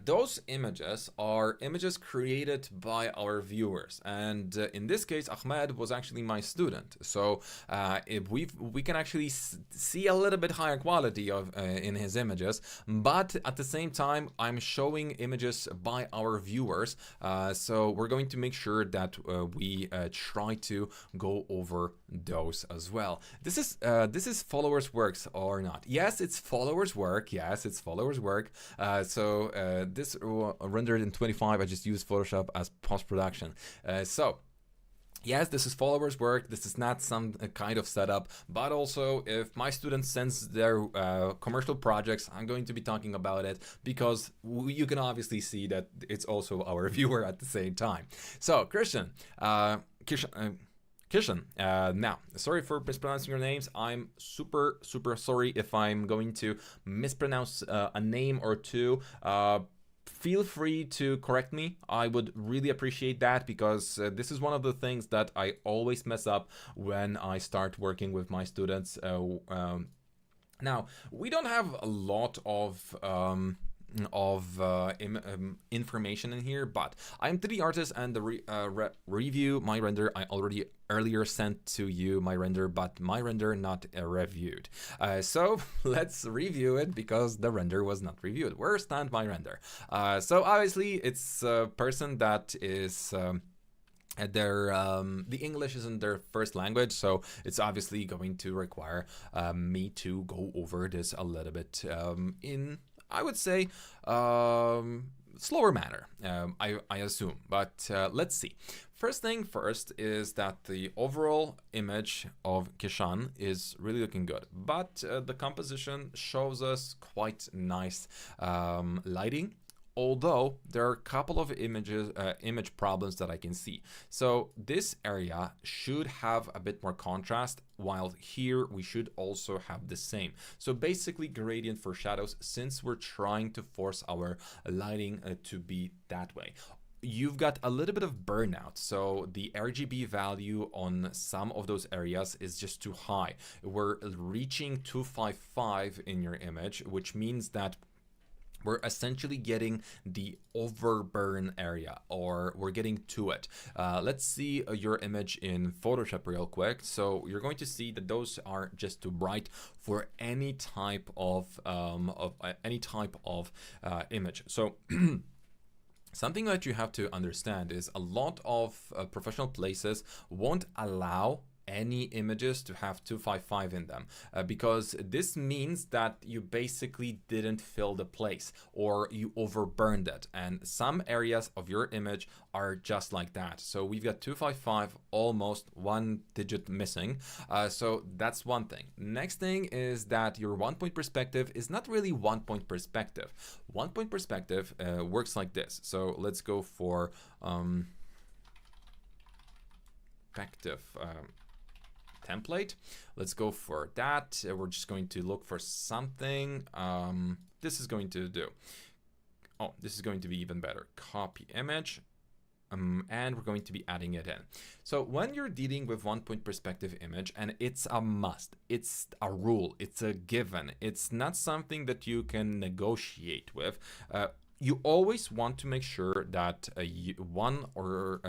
those images are images created by our viewers, and in this case, Ahmed was actually my student. So if we can actually see a little bit higher quality of in his images, but at the same time, I'm showing images by our viewers. So we're going to make sure that we try to go over those as well. This is followers' works or not? Yes, it's followers' work. Yes, it's followers' work. This rendered in 25. I just used Photoshop as post-production. So yes, this is followers' work. This is not some kind of setup, but also if my students sends their commercial projects, I'm going to be talking about it, because you can obviously see that it's also our viewer at the same time. So Christian, Kishan, now, sorry for mispronouncing your names. I'm super sorry if I'm going to mispronounce a name or two. Feel free to correct me. I would really appreciate that, because this is one of the things that I always mess up when I start working with my students. Now, we don't have a lot of information in here, but I'm 3D artist, and the review my render I already earlier sent to you my render, but my render not reviewed. So let's review it, because the render was not reviewed. Where stand my render? So obviously it's a person that is the English isn't their first language, so it's obviously going to require me to go over this a little bit in I would say, slower manner, I assume, but let's see. First thing first is that the overall image of Kishan is really looking good, but the composition shows us quite nice lighting. Although there are a couple of image problems that I can see. So this area should have a bit more contrast, while here we should also have the same. So basically gradient for shadows, since we're trying to force our lighting to be that way. You've got a little bit of burnout, so the RGB value on some of those areas is just too high. We're reaching 255 in your image, which means that we're essentially getting the overburn area, or we're getting to it. Let's see your image in Photoshop real quick. So you're going to see that those are just too bright for any type of image. So something that you have to understand is a lot of professional places won't allow any images to have 255 in them, because this means that you basically didn't fill the place, or you overburned it, and some areas of your image are just like that. So we've got 255, almost one digit missing, so that's one thing. Next thing is that your 1-point perspective is not really 1-point perspective. 1-point perspective works like this. So let's go for perspective template. Let's go for that. We're just going to look for something. This is going to do. Oh, this is going to be even better. Copy image. And we're going to be adding it in. So when you're dealing with 1-point perspective image, and it's a must, it's a rule, it's a given, it's not something that you can negotiate with. You always want to make sure that one or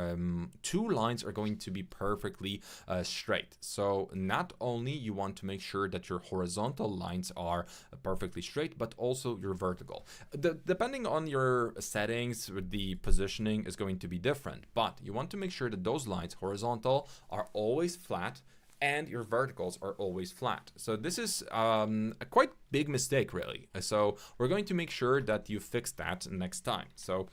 two lines are going to be perfectly straight. So not only you want to make sure that your horizontal lines are perfectly straight, but also your vertical. Depending on your settings, the positioning is going to be different, but you want to make sure that those lines, horizontal, are always flat, and your verticals are always flat. So this is a quite big mistake, really. So we're going to make sure that you fix that next time. So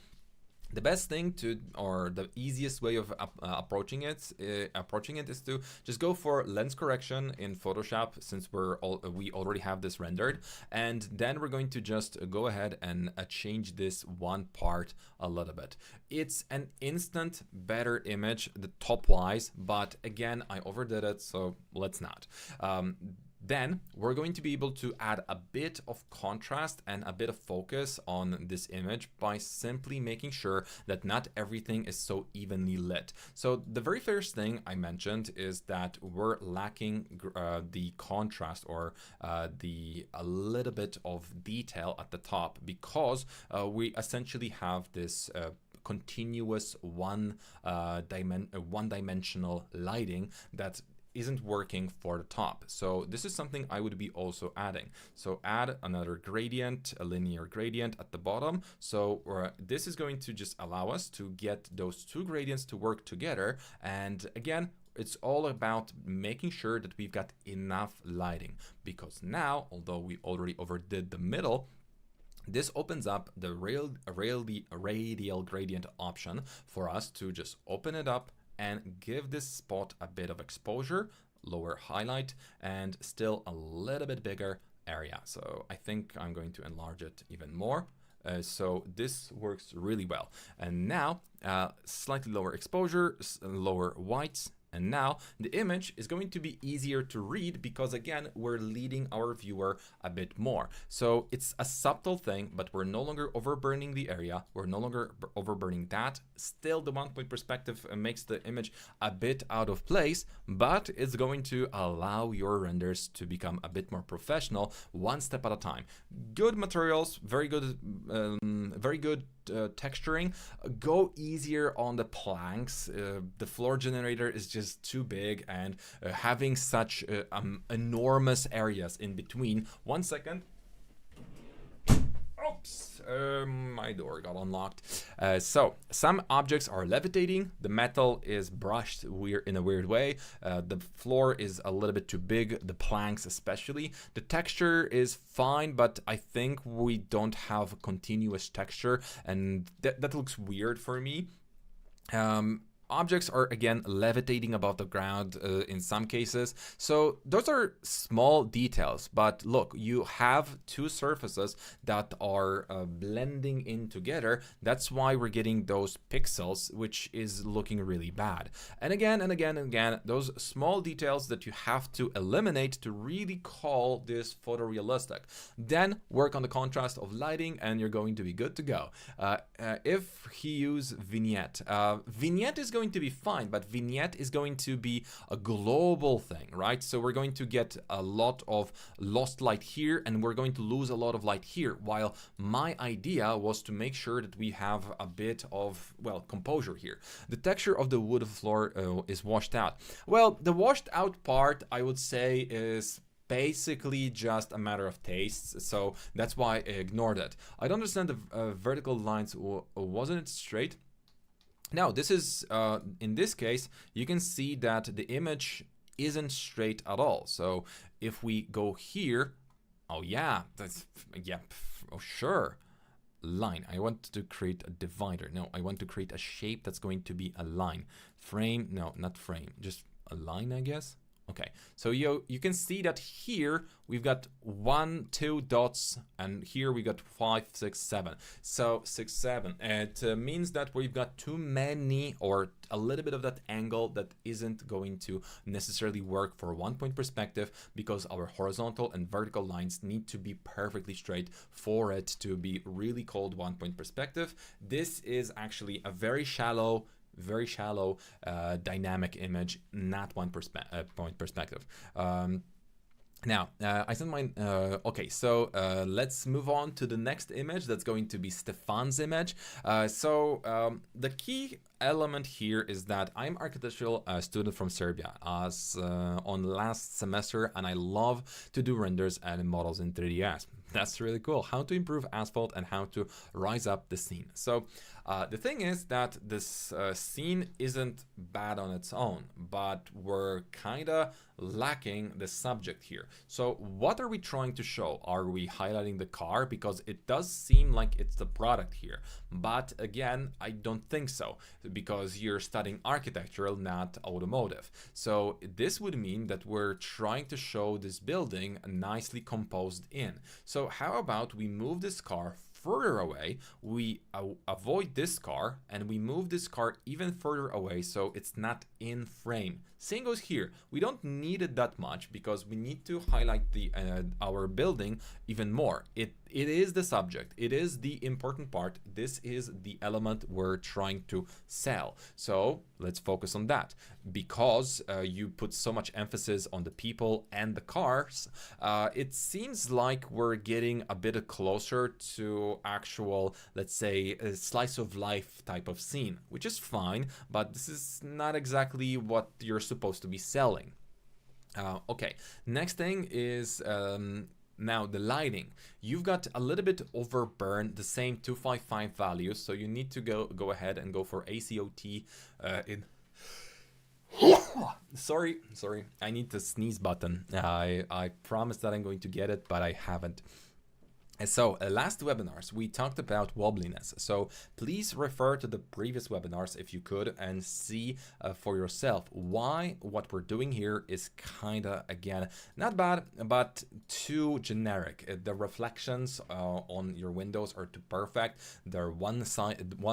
the best thing to, or the easiest way of approaching it is to just go for lens correction in Photoshop, since we already have this rendered, and then we're going to just go ahead and change this one part a little bit. It's an instant better image, the top wise, but again, I overdid it, so let's not. Then we're going to be able to add a bit of contrast and a bit of focus on this image by simply making sure that not everything is so evenly lit. So the very first thing I mentioned is that we're lacking the contrast, or a little bit of detail at the top, because we essentially have this continuous one-dimensional lighting that isn't working for the top. So this is something I would be also adding. So add another gradient, a linear gradient at the bottom. So this is going to just allow us to get those two gradients to work together. And again, it's all about making sure that we've got enough lighting, because now, although we already overdid the middle, this opens up the radial gradient option for us to just open it up and give this spot a bit of exposure, lower highlight, and still a little bit bigger area. So I think I'm going to enlarge it even more. So this works really well. And now slightly lower exposure, lower whites. And now the image is going to be easier to read, because again, we're leading our viewer a bit more. So it's a subtle thing, but we're no longer overburning the area. We're no longer overburning that. Still, the 1-point perspective makes the image a bit out of place, but it's going to allow your renders to become a bit more professional, one step at a time. Good materials, very good texturing. Go easier on the planks. The floor generator is just too big, and having such enormous areas in between. 1 second. Oops, my door got unlocked. So some objects are levitating. The metal is brushed in a weird way. The floor is a little bit too big, the planks especially. The texture is fine, but I think we don't have a continuous texture, and that looks weird for me. Objects are again levitating above the ground in some cases. So those are small details, but look, you have two surfaces that are blending in together. That's why we're getting those pixels, which is looking really bad. And again and again and again, those small details that you have to eliminate to really call this photorealistic. Then work on the contrast of lighting and you're going to be good to go. If he use vignette, vignette is going to be fine, but vignette is going to be a global thing, right? So we're going to get a lot of lost light here and we're going to lose a lot of light here, while my idea was to make sure that we have a bit of, well, composure here. The texture of the wood floor is washed out. Well, the washed out part, I would say, is basically just a matter of tastes, so that's why I ignored it. I don't understand the vertical lines. Wasn't it straight? Now, this is, in this case, you can see that the image isn't straight at all. So if we go here, oh yeah, that's, yeah, oh sure. Line, I want to create a divider. No, I want to create a shape that's going to be a line. Frame, no, not frame, just a line, I guess. Okay, so you can see that here we've got 1, 2 dots, and here we got 5, 6, 7. So 6, 7. It means that we've got too many, or a little bit of that angle that isn't going to necessarily work for a 1-point perspective, because our horizontal and vertical lines need to be perfectly straight for it to be really called 1-point perspective. This is actually a very shallow dynamic image, not point perspective. Now, I sent mine. Okay, so let's move on to the next image. That's going to be Stefan's image. The key element here is that I'm architectural student from Serbia as on last semester, and I love to do renders and models in 3ds. That's really cool. How to improve Asphalt and how to rise up the scene. So the thing is that this scene isn't bad on its own, but we're kind of lacking the subject here. So what are we trying to show? Are we highlighting the car? Because it does seem like it's the product here. But again, I don't think so, because you're studying architectural, not automotive. So this would mean that we're trying to show this building nicely composed in. So how about we move this car further away, we avoid this car, and we move this car even further away so it's not in frame. Same goes here. We don't need it that much because we need to highlight the our building even more. It is the subject. It is the important part. This is the element we're trying to sell. So let's focus on that. Because you put so much emphasis on the people and the cars, it seems like we're getting a bit closer to actual, let's say, a slice of life type of scene, which is fine, but this is not exactly what you're supposed to be selling. Okay, next thing is now the lighting. You've got a little bit overburned the same 255 values, so you need to go ahead and go for ACOT in sorry, I need the sneeze button. I promised that I'm going to get it, but I haven't. So last webinars we talked about wobbliness, so please refer to the previous webinars if you could and see for yourself why what we're doing here is kinda, again, not bad but too generic. The reflections on your windows are too perfect. They're one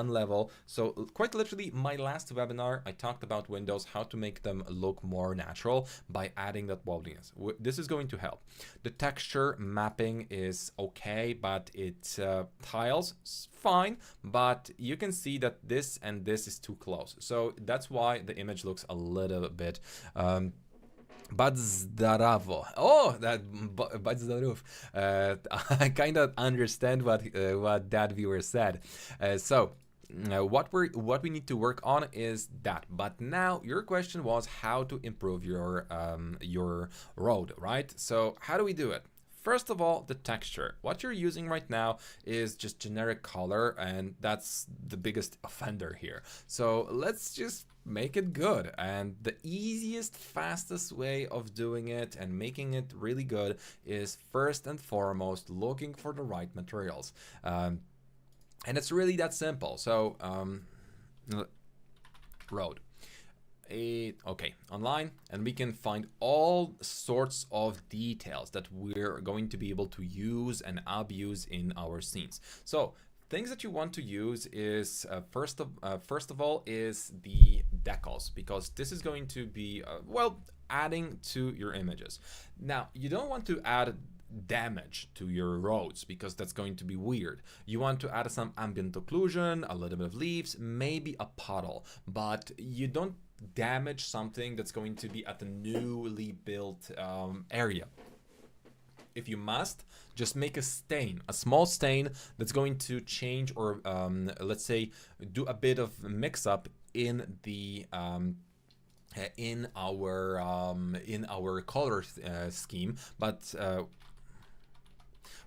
level. So quite literally, my last webinar I talked about windows, how to make them look more natural by adding that wobbliness. This is going to help. The texture mapping is okay, but it tiles fine, but you can see that this and this is too close, so that's why the image looks a little bit Badzdaravo. Oh, that Badzdarov. I kind of understand what that viewer said. What we need to work on is that. But now your question was how to improve your road, right? So how do we do it? first of all, the texture. What you're using right now is just generic color, and that's the biggest offender here. So let's just make it good. And the easiest, fastest way of doing it and making it really good is first and foremost looking for the right materials. And it's really that simple. So road. Okay, online, and we can find all sorts of details that we're going to be able to use and abuse in our scenes. So things that you want to use is first of all is the decals, because this is going to be well, adding to your images. Now you don't want to add damage to your roads, because that's going to be weird. You want to add some ambient occlusion, a little bit of leaves, maybe a puddle, but you don't damage something that's going to be at the newly built area. If you must, just make a stain, a small stain that's going to change, or let's say do a bit of mix up in the in our color scheme. But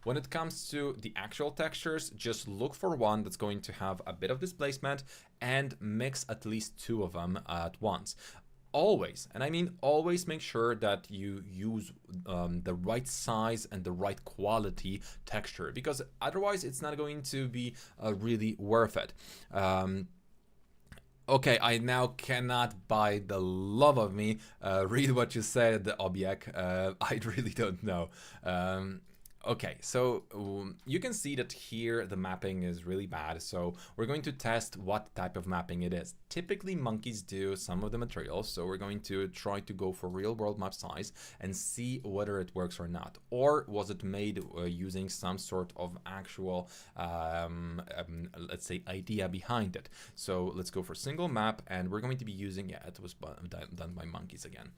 when it comes to the actual textures, just look for one that's going to have a bit of displacement and mix at least two of them at once. Always, and I mean always, make sure that you use the right size and the right quality texture, because otherwise it's not going to be really worth it. Okay, I now cannot, by the love of me, read what you said, Obiek. I really don't know. Okay, so you can see that here the mapping is really bad, so we're going to test what type of mapping it is. Typically monkeys do some of the materials, so we're going to try to go for real world map size and see whether it works or not. Or was it made using some sort of actual, let's say, idea behind it. So let's go for single map, and we're going to be using, yeah, it was done by monkeys again.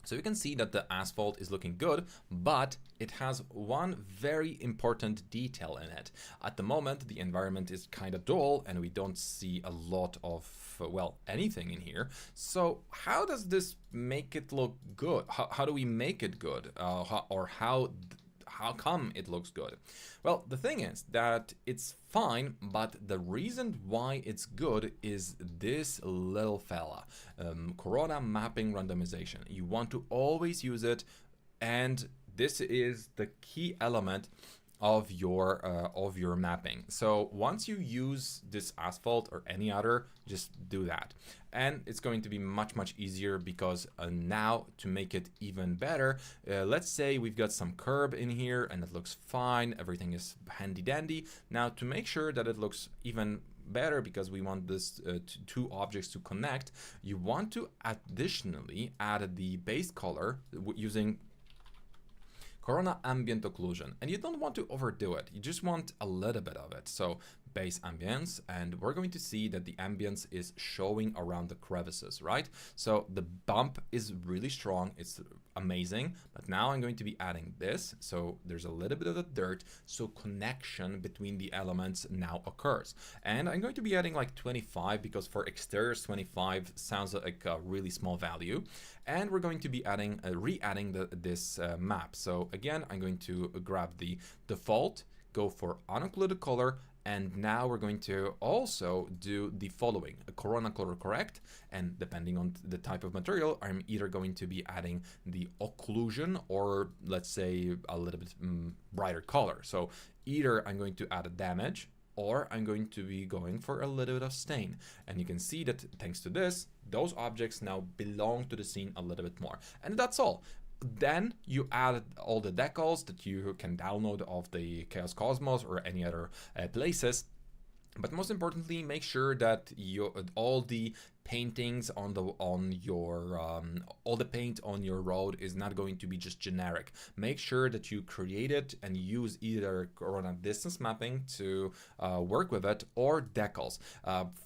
So you can see that the asphalt is looking good, but it has one very important detail in it. At the moment, the environment is kind of dull and we don't see a lot of, well, anything in here. So how does this make it look good? How do we make it good? How come it looks good? Well, the thing is that it's fine, but the reason why it's good is this little fella, Corona mapping randomization. You want to always use it, and this is the key element of your mapping. So once you use this asphalt or any other, just do that, and it's going to be much easier, because now to make it even better, let's say we've got some curb in here and it looks fine, everything is handy dandy. Now to make sure that it looks even better, because we want this two objects to connect, you want to additionally add the base color using Corona ambient occlusion, and you don't want to overdo it, you just want a little bit of it. So base ambience, and we're going to see that the ambience is showing around the crevices, right? So the bump is really strong, it's amazing, but now I'm going to be adding this, so there's a little bit of the dirt, so connection between the elements now occurs. And I'm going to be adding like 25, because for exteriors 25 sounds like a really small value. And we're going to be adding re-adding this map. So again, I'm going to grab the default, go for unoccluded color, and now we're going to also do the following: a Corona color correct, and depending on the type of material, I'm either going to be adding the occlusion, or let's say a little bit brighter color. So either I'm going to add a damage, or I'm going to be going for a little bit of stain. And you can see that thanks to this, those objects now belong to the scene a little bit more. And that's all. Then you add all the decals that you can download of the Chaos Cosmos or any other places. But most importantly, make sure that all the paintings on your all the paint on your road is not going to be just generic. Make sure that you create it and use either Corona distance mapping to work with it, or decals.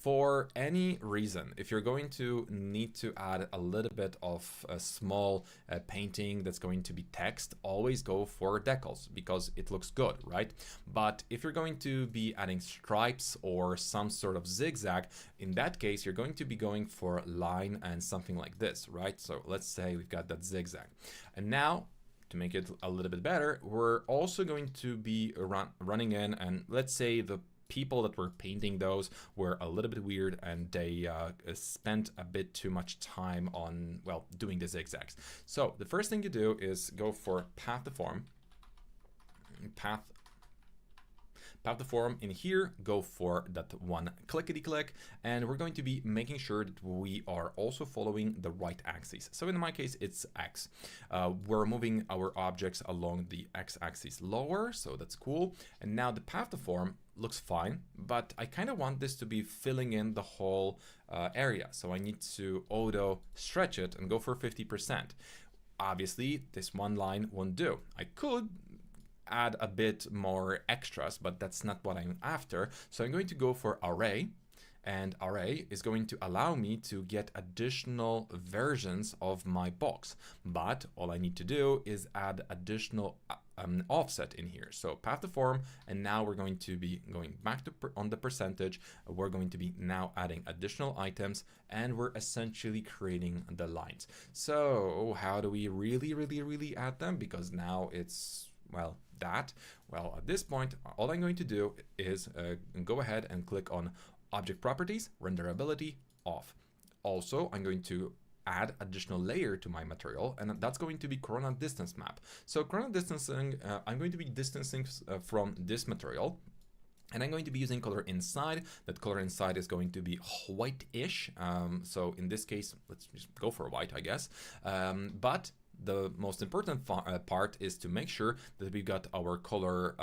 For any reason, if you're going to need to add a little bit of a small painting that's going to be text, always go for decals, because it looks good, right? But if you're going to be adding stripes or some sort of zigzag, in that case you're going to be going for line and something like this, right? So let's say we've got that zigzag, and now to make it a little bit better, we're also going to be running in, and let's say the people that were painting those were a little bit weird and they spent a bit too much time on, well, doing the zigzags. So the first thing you do is go for path deform, path deform. In here, go for that one clickety click, and we're going to be making sure that we are also following the right axis. So in my case, it's X. We're moving our objects along the X axis lower, so that's cool. And now the path deform looks fine, but I kind of want this to be filling in the whole area. So I need to auto stretch it and go for 50%. Obviously, this one line won't do. I could add a bit more extras, but that's not what I'm after. So I'm going to go for array, and array is going to allow me to get additional versions of my box. But all I need to do is add additional offset in here. So path deform, and now we're going to be going back to on the percentage. We're going to be now adding additional items, and we're essentially creating the lines. So how do we really add them? Because now it's, well, at this point, all I'm going to do is go ahead and click on Object Properties, Renderability, Off. Also, I'm going to add additional layer to my material, and that's going to be Corona Distance Map. So Corona Distancing, I'm going to be distancing from this material, and I'm going to be using color inside. That color inside is going to be white-ish. So in this case, let's just go for white, I guess. But the most important part is to make sure that we got our color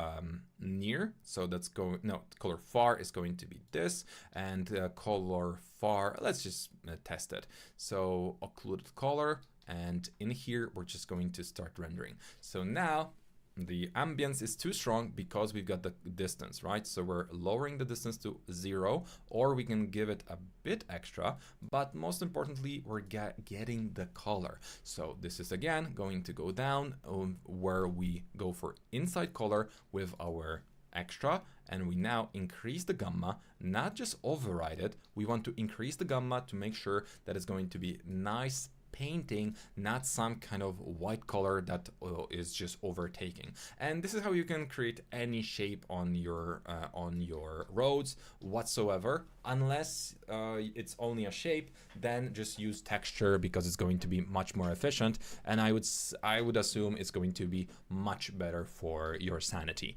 near. So that's going, no, color far is going to be this, and color far, let's just test it. So occluded color, and in here, we're just going to start rendering. So now the ambience is too strong because we've got the distance, right? So we're lowering the distance to 0, or we can give it a bit extra, but most importantly, we're getting the color. So this is again going to go down where we go for inside color with our extra, and we now increase the gamma, not just override it. We want to increase the gamma to make sure that it's going to be nice painting, not some kind of white color that is just overtaking. And this is how you can create any shape on your roads whatsoever. Unless it's only a shape, then just use texture because it's going to be much more efficient, and I would assume it's going to be much better for your sanity.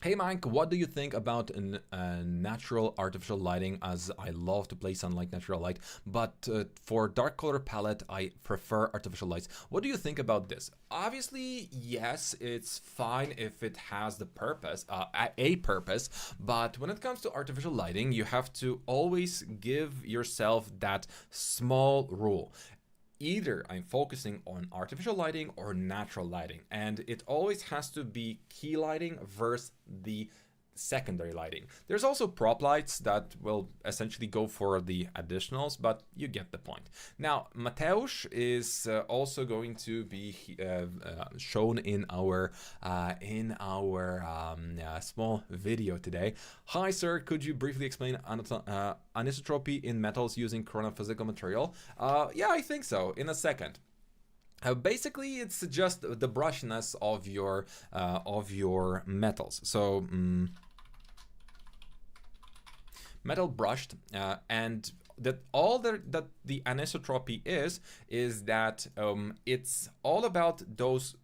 Hey Mike, what do you think about natural artificial lighting? As I love to play sunlight, natural light, but for dark color palette, I prefer artificial lights. What do you think about this? Obviously, yes, it's fine if it has the purpose, a purpose, but when it comes to artificial lighting, you have to always give yourself that small rule. Either I'm focusing on artificial lighting or natural lighting, and it always has to be key lighting versus the secondary lighting. There's also prop lights that will essentially go for the additionals, but you get the point. Now, Mateusz is also going to be shown in our small video today. Hi, sir. Could you briefly explain anisotropy in metals using Corona physical material? Yeah, I think so. In a second. Basically, it's just the brushiness of your metals. So metal brushed, and that all that the anisotropy is that it's all about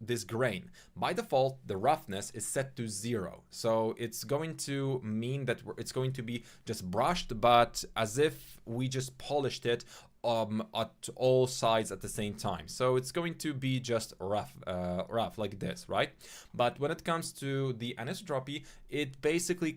this grain. By default, the roughness is set to 0, so it's going to mean that it's going to be just brushed, but as if we just polished it at all sides at the same time. So it's going to be just rough like this, right? But when it comes to the anisotropy, it basically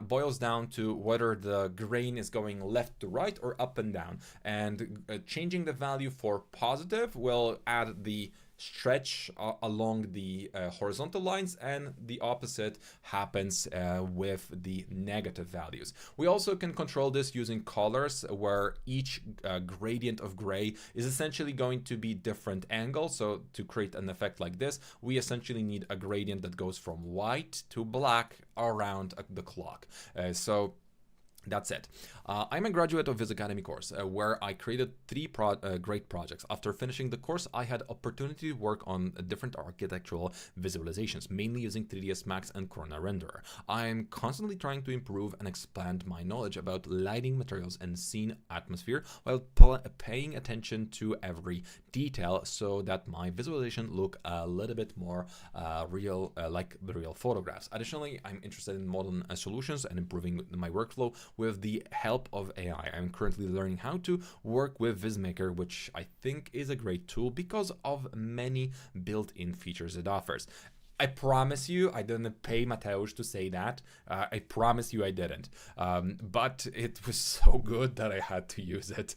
boils down to whether the grain is going left to right or up and down. And changing the value for positive will add the stretch along the horizontal lines, and the opposite happens with the negative values. We also can control this using colors, where each gradient of gray is essentially going to be different angles. So to create an effect like this, we essentially need a gradient that goes from white to black around the clock. So That's it. I'm a graduate of VizAcademy course where I created three great projects. After finishing the course, I had opportunity to work on different architectural visualizations, mainly using 3ds Max and Corona Renderer. I'm constantly trying to improve and expand my knowledge about lighting, materials, and scene atmosphere while paying attention to every detail so that my visualization look a little bit more real, like the real photographs. Additionally, I'm interested in modern solutions and improving my workflow with the help of AI. I'm currently learning how to work with VizMaker, which I think is a great tool because of many built-in features it offers. I promise you, I didn't pay Mateusz to say that. I promise you I didn't. But it was so good that I had to use it.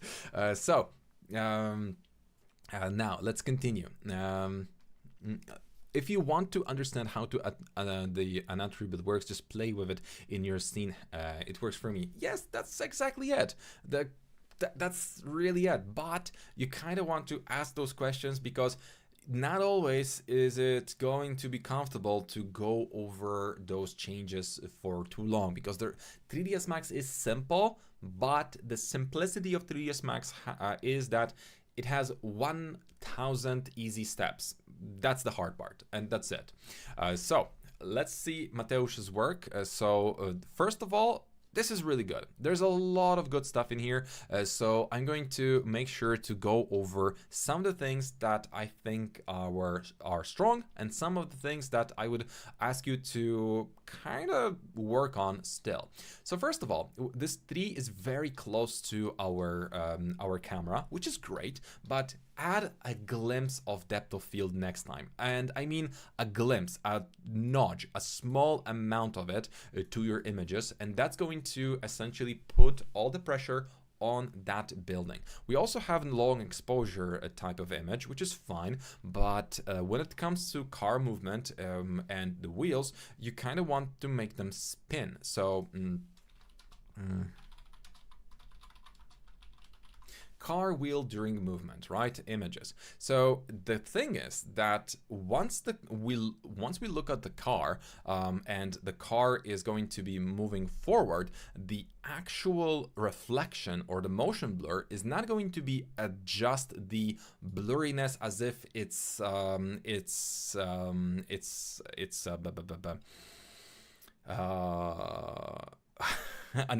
Now let's continue. If you want to understand how to the anisotropy works, just play with it in your scene. It works for me. Yes, that's exactly it. That's really it. But you kind of want to ask those questions because not always is it going to be comfortable to go over those changes for too long, because the 3ds Max is simple, but the simplicity of 3ds Max is that it has 1,000 easy steps. That's the hard part, and that's it. So let's see Mateusz's work. First of all, this is really good. There's a lot of good stuff in here. So I'm going to make sure to go over some of the things that I think are strong, and some of the things that I would ask you to kind of work on still. So first of all, this 3 is very close to our camera, which is great, but add a glimpse of depth of field next time. And I mean a glimpse, a nudge, a small amount of it to your images, and that's going to essentially put all the pressure on that building. We also have a long exposure type of image, which is fine, but when it comes to car movement and the wheels, you kind of want to make them spin. So car wheel during movement, right? Images. So the thing is that once we look at the car and the car is going to be moving forward, the actual reflection or the motion blur is not going to be adjust the blurriness as if it's an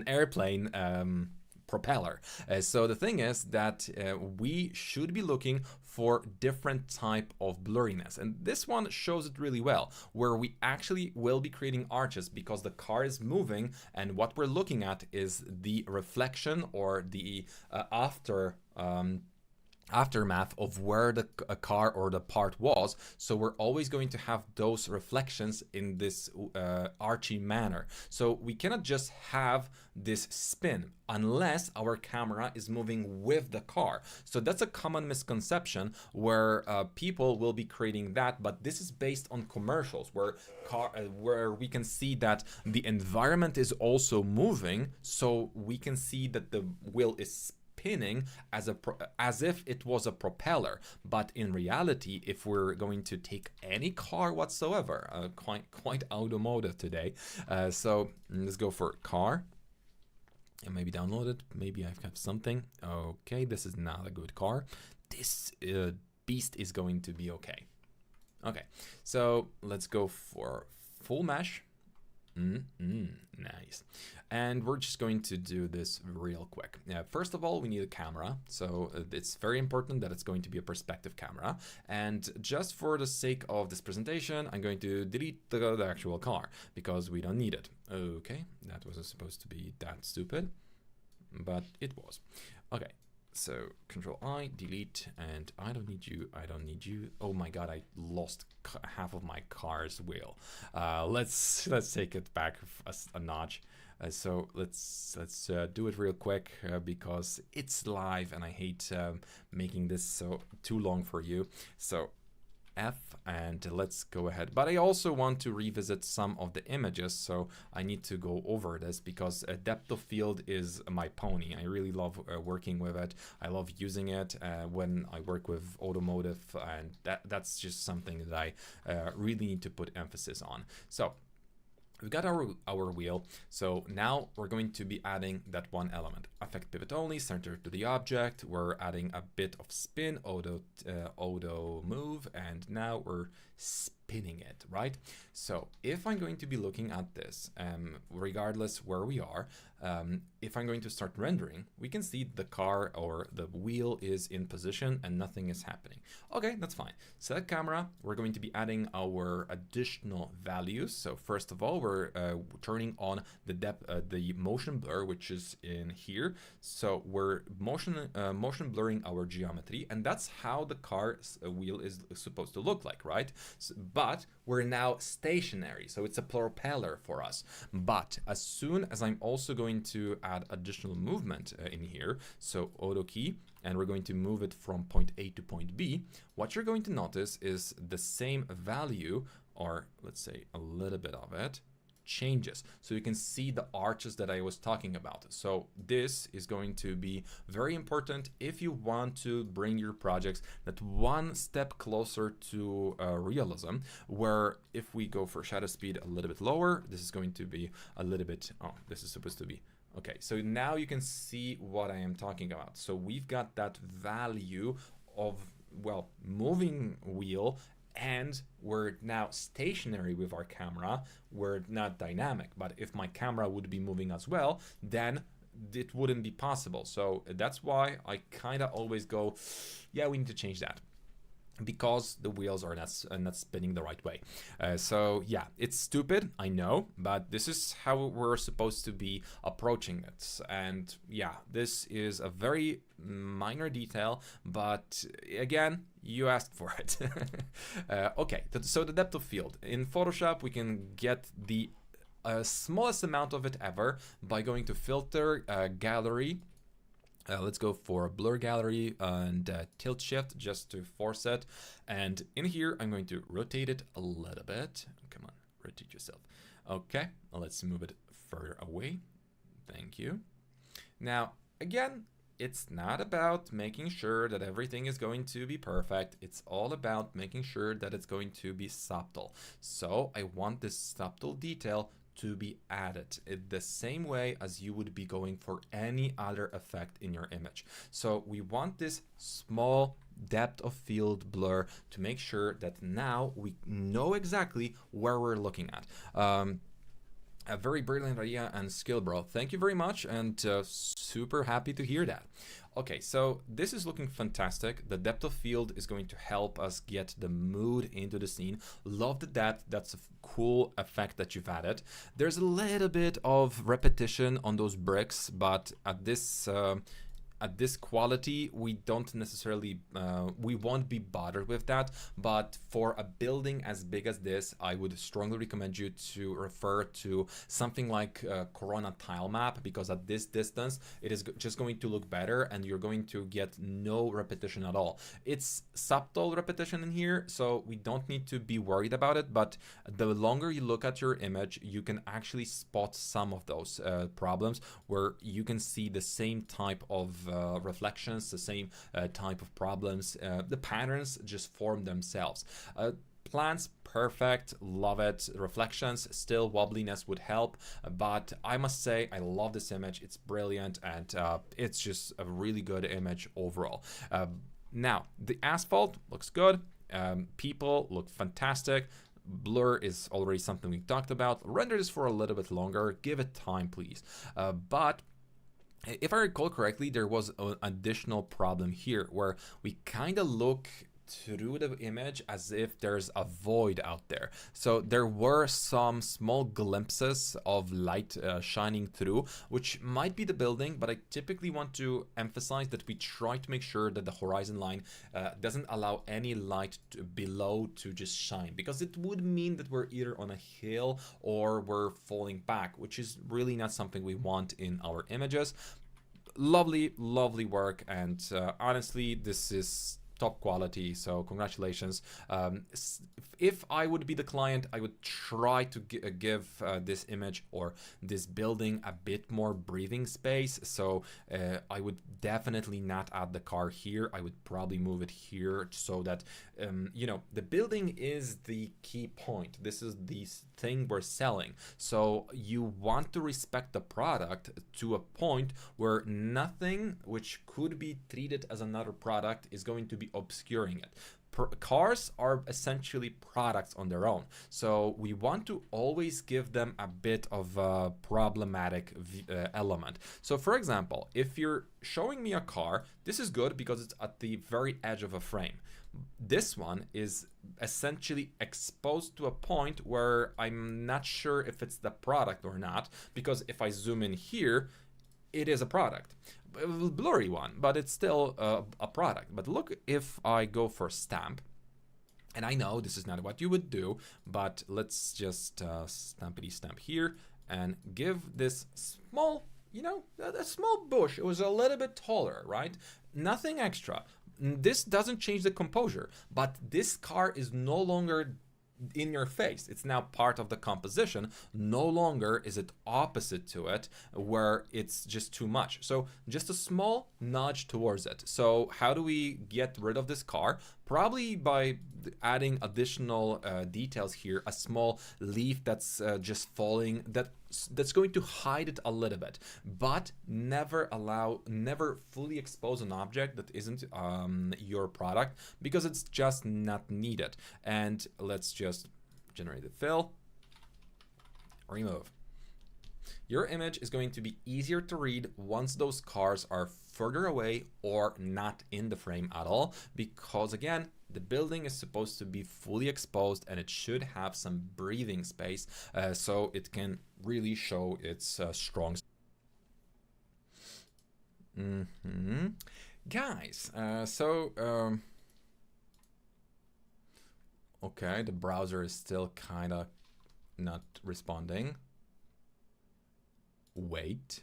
airplane propeller. So the thing is that we should be looking for different type of blurriness, and this one shows it really well, where we actually will be creating arches because the car is moving, and what we're looking at is the reflection or the aftermath of where the car or the part was. So we're always going to have those reflections in this archy manner. So we cannot just have this spin unless our camera is moving with the car. So that's a common misconception where people will be creating that, but this is based on commercials where we can see that the environment is also moving, so we can see that the wheel is spinning as if it was a propeller. But in reality, if we're going to take any car whatsoever, quite automotive today, so let's go for car and maybe download it. Maybe I've got something. Okay, this is not a good car. This beast is going to be okay. Okay, so let's go for full mesh. Nice. And we're just going to do this real quick. First of all, we need a camera. So it's very important that it's going to be a perspective camera. And just for the sake of this presentation, I'm going to delete the actual car because we don't need it. Okay, that wasn't supposed to be that stupid, but it was. Okay. So Control I, delete, and I don't need you. I don't need you. Oh my God, I lost half of my car's wheel. Let's take it back a notch. So let's do it real quick because it's live and I hate making this so too long for you. So F, and let's go ahead. But I also want to revisit some of the images, so I need to go over this because depth of field is my pony. I really love working with it. I love using it when I work with automotive, and that's just something that I really need to put emphasis on. So we got our wheel, so now we're going to be adding that one element. Affect pivot only, center to the object. We're adding a bit of spin, auto move, and now we're spinning it, right? So if I'm going to be looking at this, regardless where we are, if I'm going to start rendering, we can see the car or the wheel is in position and nothing is happening. Okay, that's fine. Select camera, we're going to be adding our additional values. So first of all, we're turning on the depth, the motion blur, which is in here. So we're motion blurring our geometry, and that's how the car's wheel is supposed to look like, right? So, but we're now stationary, so it's a propeller for us. But as soon as I'm also going to add additional movement in here, so auto key, and we're going to move it from point A to point B, what you're going to notice is the same value, or let's say a little bit of it, changes. So you can see the arches that I was talking about. So this is going to be very important if you want to bring your projects that one step closer to realism, where if we go for shutter speed a little bit lower, this is going to be a little bit, oh, this is supposed to be, okay, so now you can see what I am talking about. So we've got that value of, well, moving wheel, and we're now stationary with our camera. We're not dynamic, but if my camera would be moving as well, then it wouldn't be possible. So that's why I kind of always go, yeah, we need to change that, because the wheels are not spinning the right way. So yeah, it's stupid, I know, but this is how we're supposed to be approaching it. And yeah, this is a very minor detail, but again, you asked for it. Okay, so the depth of field. In Photoshop, we can get the smallest amount of it ever by going to filter, gallery. Let's go for blur gallery and tilt shift just to force it. And in here, I'm going to rotate it a little bit. Come on, rotate yourself. Okay, let's move it further away. Thank you. Now, again, it's not about making sure that everything is going to be perfect. It's all about making sure that it's going to be subtle. So I want this subtle detail to be added in the same way as you would be going for any other effect in your image. So we want this small depth of field blur to make sure that now we know exactly where we're looking at. A very brilliant idea and skill, bro. Thank you very much, and super happy to hear that. Okay, so this is looking fantastic. The depth of field is going to help us get the mood into the scene. Love the depth. That's a cool effect that you've added. There's a little bit of repetition on those bricks, but at this quality, we don't necessarily, we won't be bothered with that. But for a building as big as this, I would strongly recommend you to refer to something like Corona tile map, because at this distance, it is just going to look better and you're going to get no repetition at all. It's subtle repetition in here, so we don't need to be worried about it. But the longer you look at your image, you can actually spot some of those problems where you can see the same type of reflections, the same type of problems. The patterns just form themselves. Plants, perfect, love it. Reflections, still wobbliness would help, but I must say I love this image. It's brilliant, and it's just a really good image overall. Now, the asphalt looks good. People look fantastic. Blur is already something we talked about. Render this for a little bit longer. Give it time, please. But if I recall correctly, there was an additional problem here where we kind of look through the image as if there's a void out there. So there were some small glimpses of light shining through, which might be the building, but I typically want to emphasize that we try to make sure that the horizon line doesn't allow any light below to just shine, because it would mean that we're either on a hill or we're falling back, which is really not something we want in our images. Lovely, lovely work, and honestly, this is top quality, so congratulations. If I would be the client, I would try to give this image or this building a bit more breathing space. So I would definitely not add the car here. I would probably move it here so that you know, the building is the key point. This is the thing we're selling. So you want to respect the product to a point where nothing which could be treated as another product is going to be obscuring it. Cars are essentially products on their own, so we want to always give them a bit of a problematic element. So for example, if you're showing me a car, this is good because it's at the very edge of a frame. This one is essentially exposed to a point where I'm not sure if it's the product or not, because if I zoom in here, it is a product. A blurry one, but it's still a product. But look, if I go for stamp, and I know this is not what you would do, but let's just stampity stamp here and give this small, you know, a small bush. It was a little bit taller, right? Nothing extra. This doesn't change the composure, but this car is no longer in your face. It's now part of the composition. No longer is it opposite to it where it's just too much. So just a small nudge towards it. So how do we get rid of this car? Probably by adding additional details here, a small leaf that's just falling, that's going to hide it a little bit, but never fully expose an object that isn't your product, because it's just not needed. And let's just generate the fill, remove. Your image is going to be easier to read once those cars are further away or not in the frame at all, because again, the building is supposed to be fully exposed and it should have some breathing space so it can really show its strong. Guys, okay, the browser is still kind of not responding. Wait.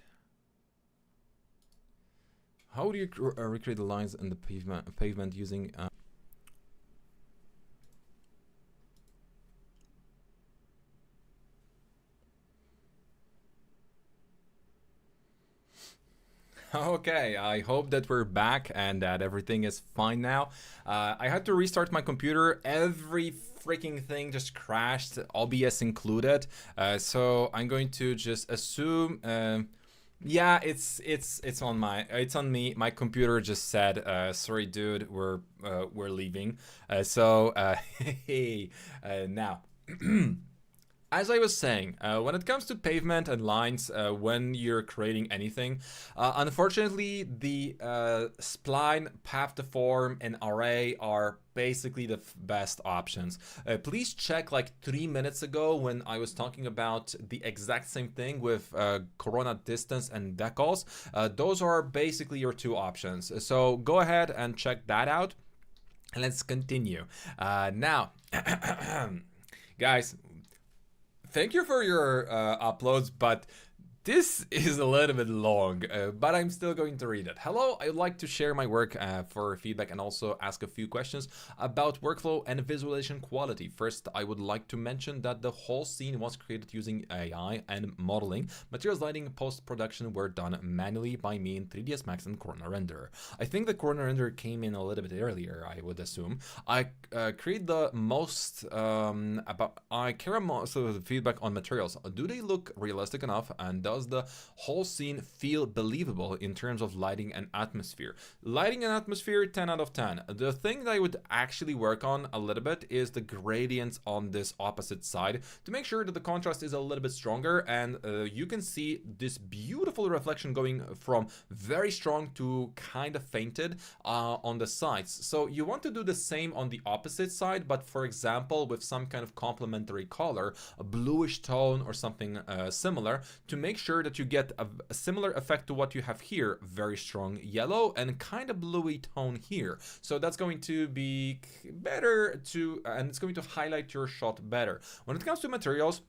How do you recreate the lines in the pavement using Okay, I hope that we're back and that everything is fine now. I had to restart my computer. Every freaking thing just crashed, OBS included. So I'm going to just assume, yeah, it's on me. My computer just said, sorry, dude, we're leaving. Hey, now. As I was saying, when it comes to pavement and lines, when you're creating anything, unfortunately, the spline, path to form, and array are basically the best options. Please check like 3 minutes ago when I was talking about the exact same thing with corona distance and decals. Those are basically your two options. So go ahead and check that out. And let's continue. Now, guys, thank you for your uploads, but this is a little bit long, but I'm still going to read it. Hello, I would like to share my work for feedback and also ask a few questions about workflow and visualization quality. First, I would like to mention that the whole scene was created using AI and modeling. Materials, lighting, post-production were done manually by me in 3ds Max and Corona Render. I think the Corona Render came in a little bit earlier, I would assume. I create the most I care most of the feedback on materials. Do they look realistic enough, and does the whole scene feel believable in terms of lighting and atmosphere? Lighting and atmosphere, 10 out of 10. The thing that I would actually work on a little bit is the gradients on this opposite side to make sure that the contrast is a little bit stronger, and you can see this beautiful reflection going from very strong to kind of fainted on the sides. So you want to do the same on the opposite side, but for example with some kind of complementary color, a bluish tone or something similar, to make sure that you get a similar effect to what you have here. Very strong yellow and kind of bluey tone here. So that's going to be better and it's going to highlight your shot better. When it comes to materials,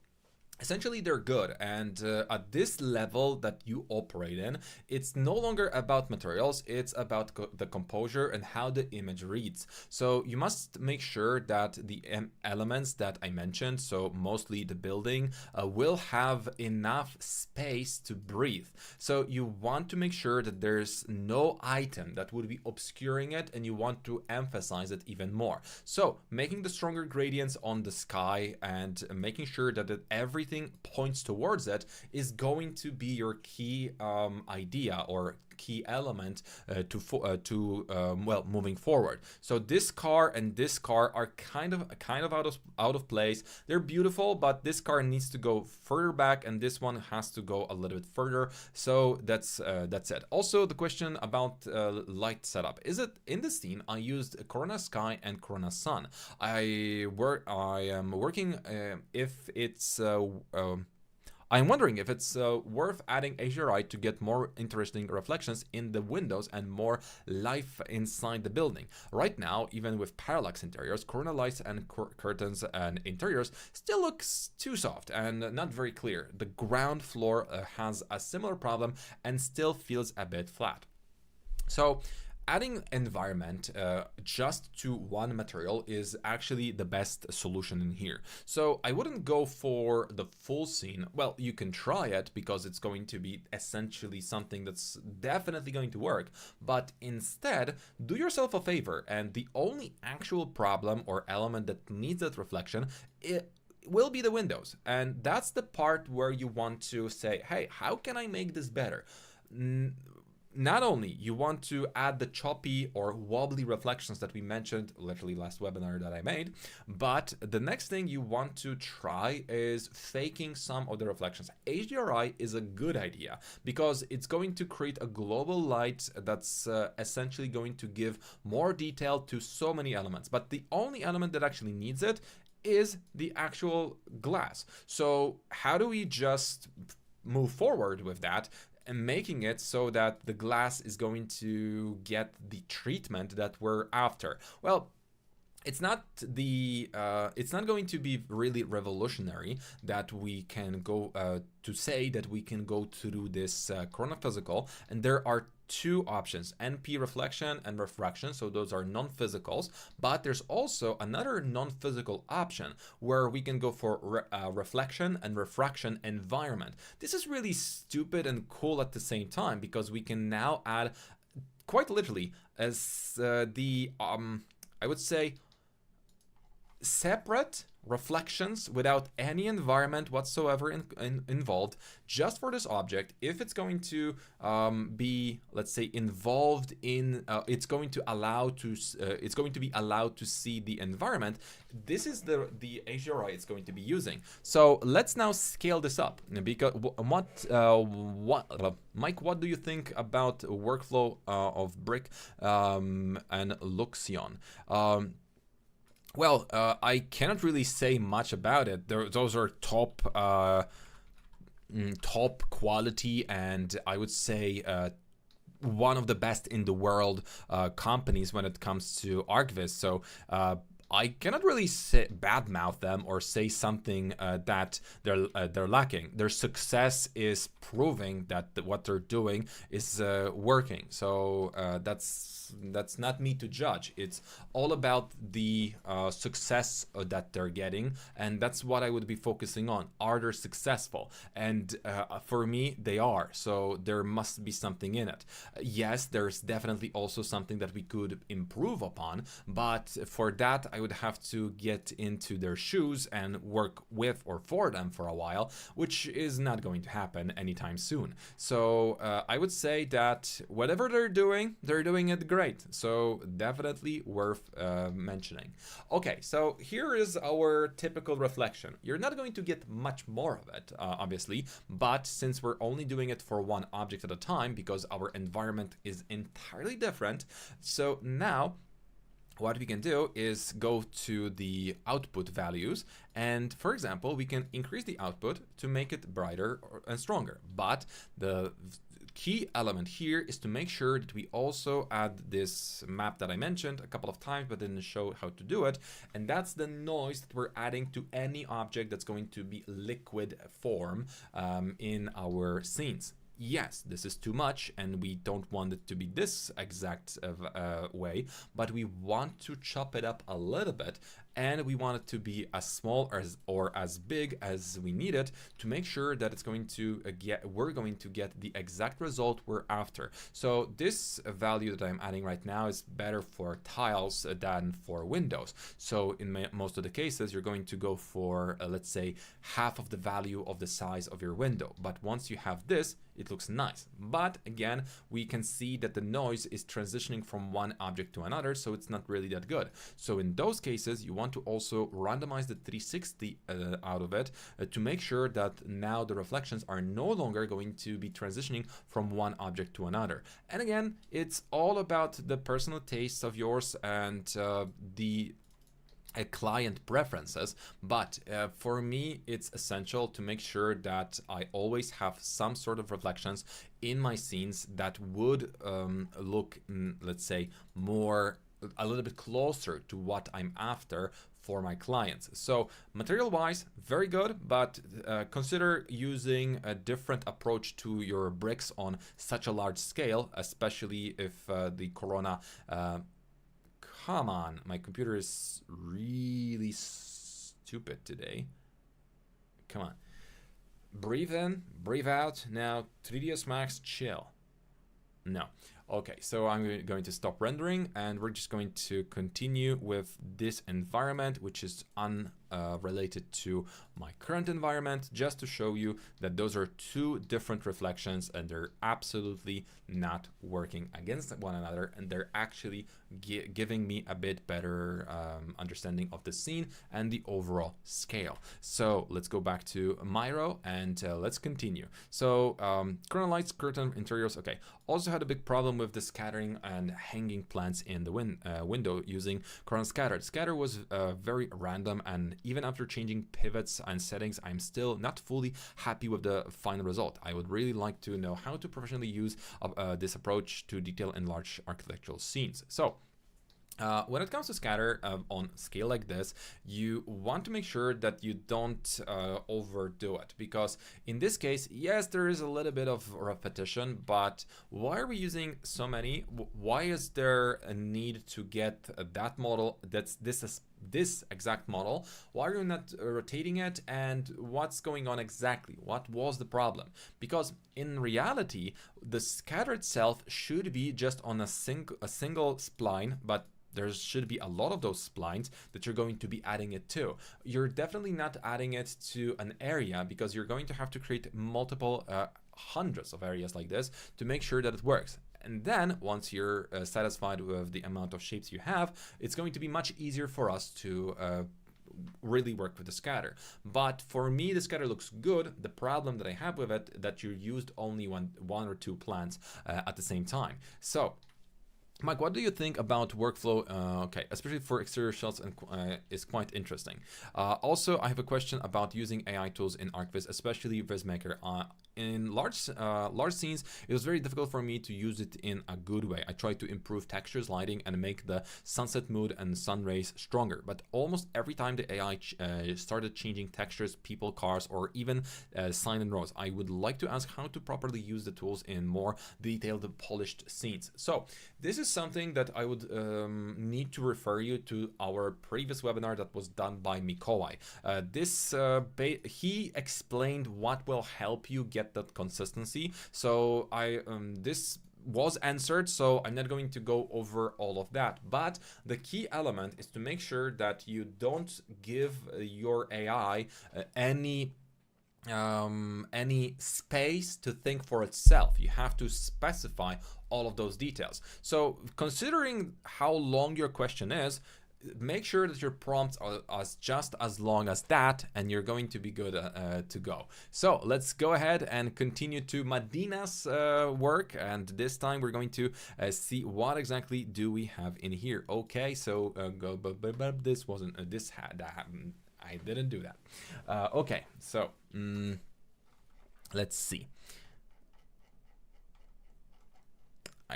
essentially they're good, and at this level that you operate in, it's no longer about materials, it's about the composure and how the image reads. So you must make sure that the elements that I mentioned, so mostly the building, will have enough space to breathe. So you want to make sure that there's no item that would be obscuring it, and you want to emphasize it even more. So making the stronger gradients on the sky and making sure that everything points towards it is going to be your key idea or key element well, moving forward. So this car and this car are kind of out of place. They're beautiful, but this car needs to go further back, and this one has to go a little bit further. So that's it. Also, the question about light setup. Is it in the scene? I used Corona Sky and Corona Sun. I am working if it's I'm wondering if it's worth adding HDRI to get more interesting reflections in the windows and more life inside the building. Right now, even with parallax interiors, corner lights and curtains and interiors still looks too soft and not very clear. The ground floor has a similar problem and still feels a bit flat. So adding environment just to one material is actually the best solution in here. So I wouldn't go for the full scene. Well, you can try it because it's going to be essentially something that's definitely going to work, but instead do yourself a favor, and the only actual problem or element that needs that reflection, it will be the windows. And that's the part where you want to say, hey, how can I make this better? Not only you want to add the choppy or wobbly reflections that we mentioned literally last webinar that I made, but the next thing you want to try is faking some of the reflections. HDRI is a good idea because it's going to create a global light that's essentially going to give more detail to so many elements, but the only element that actually needs it is the actual glass. So how do we just move forward with that and making it so that the glass is going to get the treatment that we're after? Well, it's not going to be really revolutionary that we can go to say that we can go through this chronophysical, and there are two options: NP reflection and refraction. So those are non-physicals, but there's also another non-physical option where we can go for reflection and refraction environment. This is really stupid and cool at the same time because we can now add, quite literally, as I would say, separate reflections without any environment whatsoever involved, just for this object. If it's going to be, let's say, involved in, it's going to be allowed to see the environment. This is the HDRI it's going to be using. So let's now scale this up. Because Mike, what do you think about workflow of Brick and Luxion? Well, I cannot really say much about it. Those are top quality, and I would say one of the best in the world companies when it comes to ArcViz. So I cannot really badmouth them or say something that they're lacking. Their success is proving that what they're doing is working. So that's not me to judge. It's all about the success that they're getting, and that's what I would be focusing on. Are they successful? And for me, they are. So there must be something in it. Yes, there's definitely also something that we could improve upon, but for that, I would have to get into their shoes and work with or for them for a while, which is not going to happen anytime soon. So I would say that whatever they're doing it great. So definitely worth mentioning. Okay, so here is our typical reflection. You're not going to get much more of it, obviously, but since we're only doing it for one object at a time because our environment is entirely different, so now what we can do is go to the output values, and for example, we can increase the output to make it brighter and stronger. But the key element here is to make sure that we also add this map that I mentioned a couple of times but didn't show how to do it, and that's the noise that we're adding to any object that's going to be liquid form in our scenes. Yes, this is too much and we don't want it to be this exact way, but we want to chop it up a little bit, and we want it to be as small or as big as we need it to make sure that it's going to we're going to get the exact result we're after. So this value that I'm adding right now is better for tiles than for windows. So in most of the cases, you're going to go for, let's say, half of the value of the size of your window. But once you have this, it looks nice. But again, we can see that the noise is transitioning from one object to another, so it's not really that good. So in those cases, you want to also randomize the 360 out of it to make sure that now the reflections are no longer going to be transitioning from one object to another. And again, it's all about the personal tastes of yours and the client preferences, but for me it's essential to make sure that I always have some sort of reflections in my scenes that would look, let's say, a little bit closer to what I'm after for my clients. So material wise, very good, but consider using a different approach to your bricks on such a large scale, especially if the corona come on, my computer is really stupid today. Come on. Breathe in, breathe out. Now, 3ds Max, chill. No. Okay, so I'm going to stop rendering and we're just going to continue with this environment, which is unrelated to my current environment, just to show you that those are two different reflections and they're absolutely not working against one another, and they're actually giving me a bit better understanding of the scene and the overall scale. So let's go back to Miro and let's continue. So curtain lights, curtain interiors. Okay, also had a big problem with the scattering and hanging plants in the window using curtain scattered. Scatter was very random, and even after changing pivots and settings, I'm still not fully happy with the final result. I would really like to know how to professionally use this approach to detail in large architectural scenes. So when it comes to scatter on scale like this, you want to make sure that you don't overdo it, because in this case, yes, there is a little bit of repetition, but why are we using so many? Why is there a need to get that model that's this exact model? Why are you not rotating it, and what's going on exactly? What was the problem? Because in reality, the scatter itself should be just on a single spline, but there should be a lot of those splines that you're going to be adding it to. You're definitely not adding it to an area, because you're going to have to create multiple hundreds of areas like this to make sure that it works. And then once you're satisfied with the amount of shapes you have, it's going to be much easier for us to really work with the scatter. But for me, the scatter looks good. The problem that I have with it, that you used only one or two plants at the same time. So Mike, what do you think about workflow? Okay, especially for exterior shots, and is quite interesting. Also, I have a question about using AI tools in ArcViz, especially VizMaker. In large scenes, it was very difficult for me to use it in a good way. I tried to improve textures, lighting, and make the sunset mood and sun rays stronger. But almost every time the AI started changing textures, people, cars, or even sign and rows, I would like to ask how to properly use the tools in more detailed, polished scenes. So this is something that I would need to refer you to our previous webinar that was done by Mikołaj. He explained what will help you get that consistency. So this was answered, so I'm not going to go over all of that. But the key element is to make sure that you don't give your AI any space to think for itself. You have to specify all of those details. So considering how long your question is, make sure that your prompts are just as long as that, and you're going to be good to go. So let's go ahead and continue to Madina's work, and this time we're going to see what exactly do we have in here. Okay, so this wasn't this had that happened. I didn't do that. Okay, so let's see.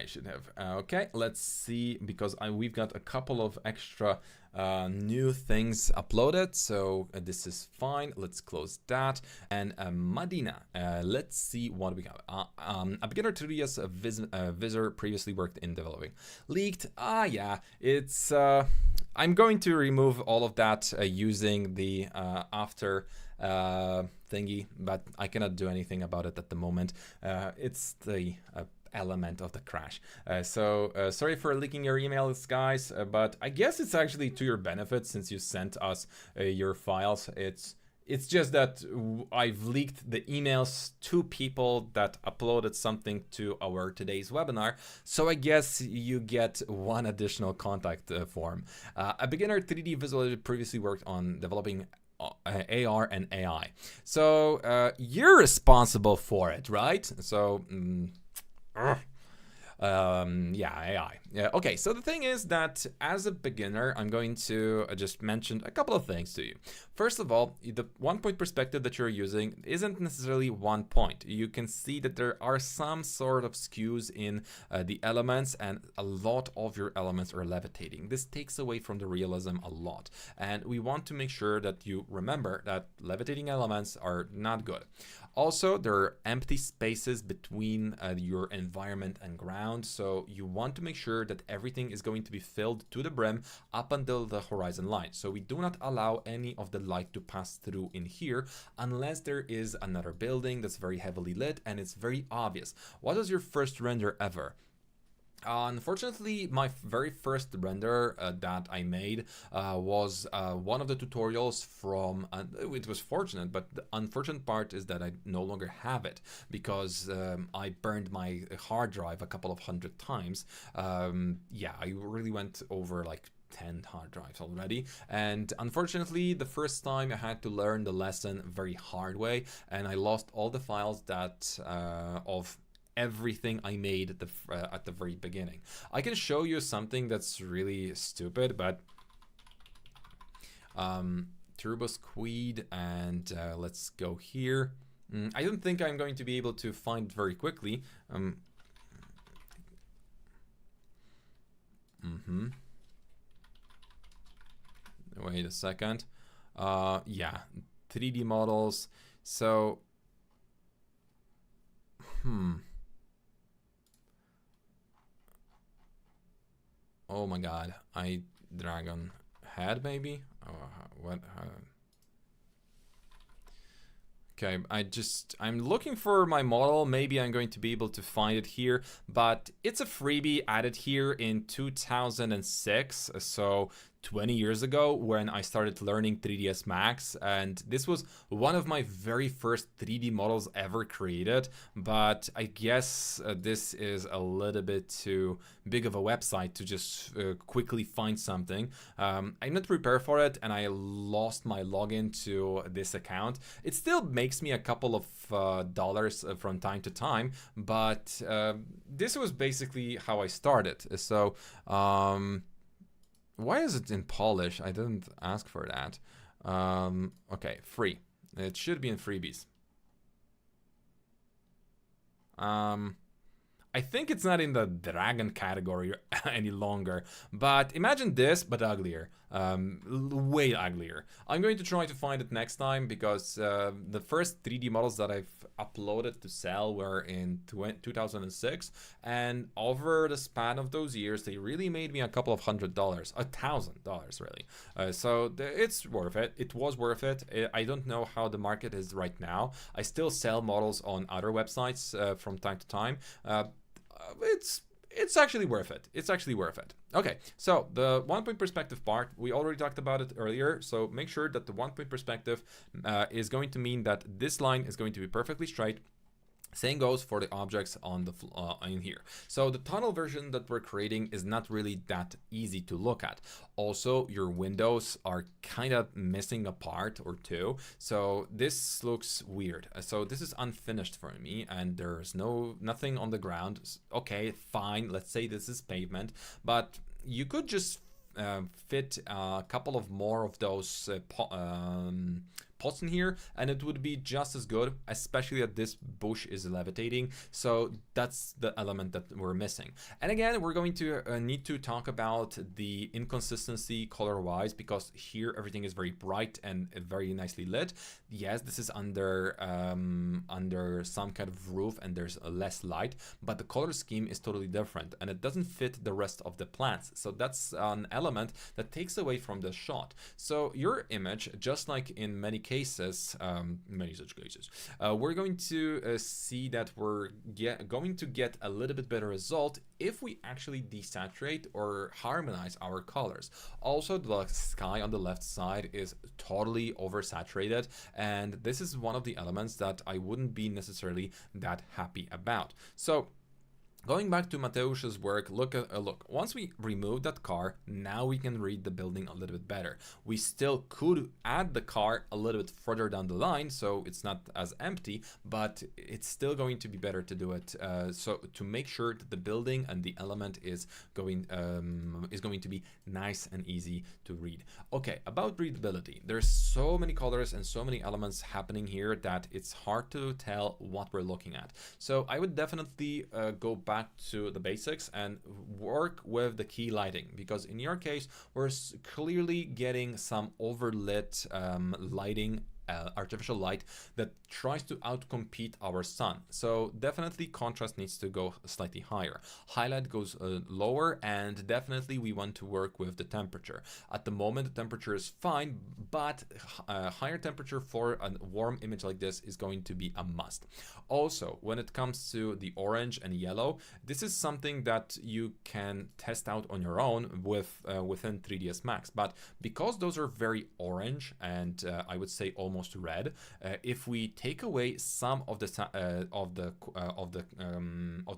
I should have. Okay, let's see, because we've got a couple of extra new things uploaded, so this is fine. Let's close that. And Madina, let's see what we have. A beginner 3DS Vizor previously worked in developing. Leaked. Yeah, it's. I'm going to remove all of that using the after thingy, but I cannot do anything about it at the moment. It's the element of the crash. So sorry for leaking your emails, guys, but I guess it's actually to your benefit since you sent us your files. It's just that I've leaked the emails to people that uploaded something to our today's webinar. So I guess you get one additional contact form. A beginner 3D visualizer previously worked on developing AR and AI. So you're responsible for it, right? So yeah, AI. Yeah, okay, so the thing is that as a beginner, I'm going to just mention a couple of things to you. First of all, the 1-point perspective that you're using isn't necessarily 1 point. You can see that there are some sort of skews in the elements, and a lot of your elements are levitating. This takes away from the realism a lot, and we want to make sure that you remember that levitating elements are not good. Also, there are empty spaces between your environment and ground, so you want to make sure that everything is going to be filled to the brim up until the horizon line. So we do not allow any of the light to pass through in here unless there is another building that's very heavily lit and it's very obvious. What was your first render ever? Unfortunately, my very first render that I made was one of the tutorials from, it was fortunate, but the unfortunate part is that I no longer have it because I burned my hard drive a couple of 100 times. Yeah, I really went over like 10 hard drives already, and unfortunately the first time I had to learn the lesson very hard way, and I lost all the files that of everything I made at the very beginning. I can show you something that's really stupid, but Turbo Squid, and let's go here. I don't think I'm going to be able to find it very quickly. Wait a second. Yeah, 3D models. So oh my god, dragon head maybe? What? Okay, I'm looking for my model. Maybe I'm going to be able to find it here, but it's a freebie added here in 2006, so 20 years ago when I started learning 3ds Max, and this was one of my very first 3D models ever created, but I guess this is a little bit too big of a website to just quickly find something. I'm not prepared for it, and I lost my login to this account. It still makes me a couple of dollars from time to time, but this was basically how I started. So why is it in Polish? I didn't ask for that. Okay, free. It should be in freebies. I think it's not in the dragon category any longer, but imagine this, but uglier. Way uglier. I'm going to try to find it next time because the first 3D models that I've uploaded to sell were in 2006, and over the span of those years, they really made me a couple of $100, $1,000 really. So it's worth it. It was worth it. I don't know how the market is right now. I still sell models on other websites from time to time. It's actually worth it. It's actually worth it. Okay, so the 1-point perspective part, we already talked about it earlier. So make sure that the 1-point perspective is going to mean that this line is going to be perfectly straight. Same goes for the objects on the in here. So the tunnel version that we're creating is not really that easy to look at. Also, your windows are kind of missing a part or two. So this looks weird. So this is unfinished for me, and there's nothing on the ground. Okay, fine. Let's say this is pavement, but you could just fit a couple of more of those pots in here and it would be just as good, especially that this bush is levitating. So that's the element that we're missing. And again, we're going to need to talk about the inconsistency color-wise, because here everything is very bright and very nicely lit. Yes, this is under some kind of roof and there's less light, but the color scheme is totally different and it doesn't fit the rest of the plants. So that's an element that takes away from the shot. So your image, just like in many cases, many such cases, we're going to see that we're going to get a little bit better result if we actually desaturate or harmonize our colors. Also, the sky on the left side is totally oversaturated, and this is one of the elements that I wouldn't be necessarily that happy about. So going back to Mateusz's work, look. Once we remove that car, now we can read the building a little bit better. We still could add the car a little bit further down the line, so it's not as empty, but it's still going to be better to do it. So to make sure that the building and the element is going to be nice and easy to read. Okay, about readability. There's so many colors and so many elements happening here that it's hard to tell what we're looking at. So I would definitely go back to the basics and work with the key lighting, because in your case we're clearly getting some overlit lighting, artificial light that tries to outcompete our sun. So definitely contrast needs to go slightly higher. Highlight goes lower, and definitely we want to work with the temperature. At the moment the temperature is fine, but higher temperature for a warm image like this is going to be a must. Also, when it comes to the orange and yellow, this is something that you can test out on your own with within 3ds Max, but because those are very orange and I would say almost red, if we take away some of the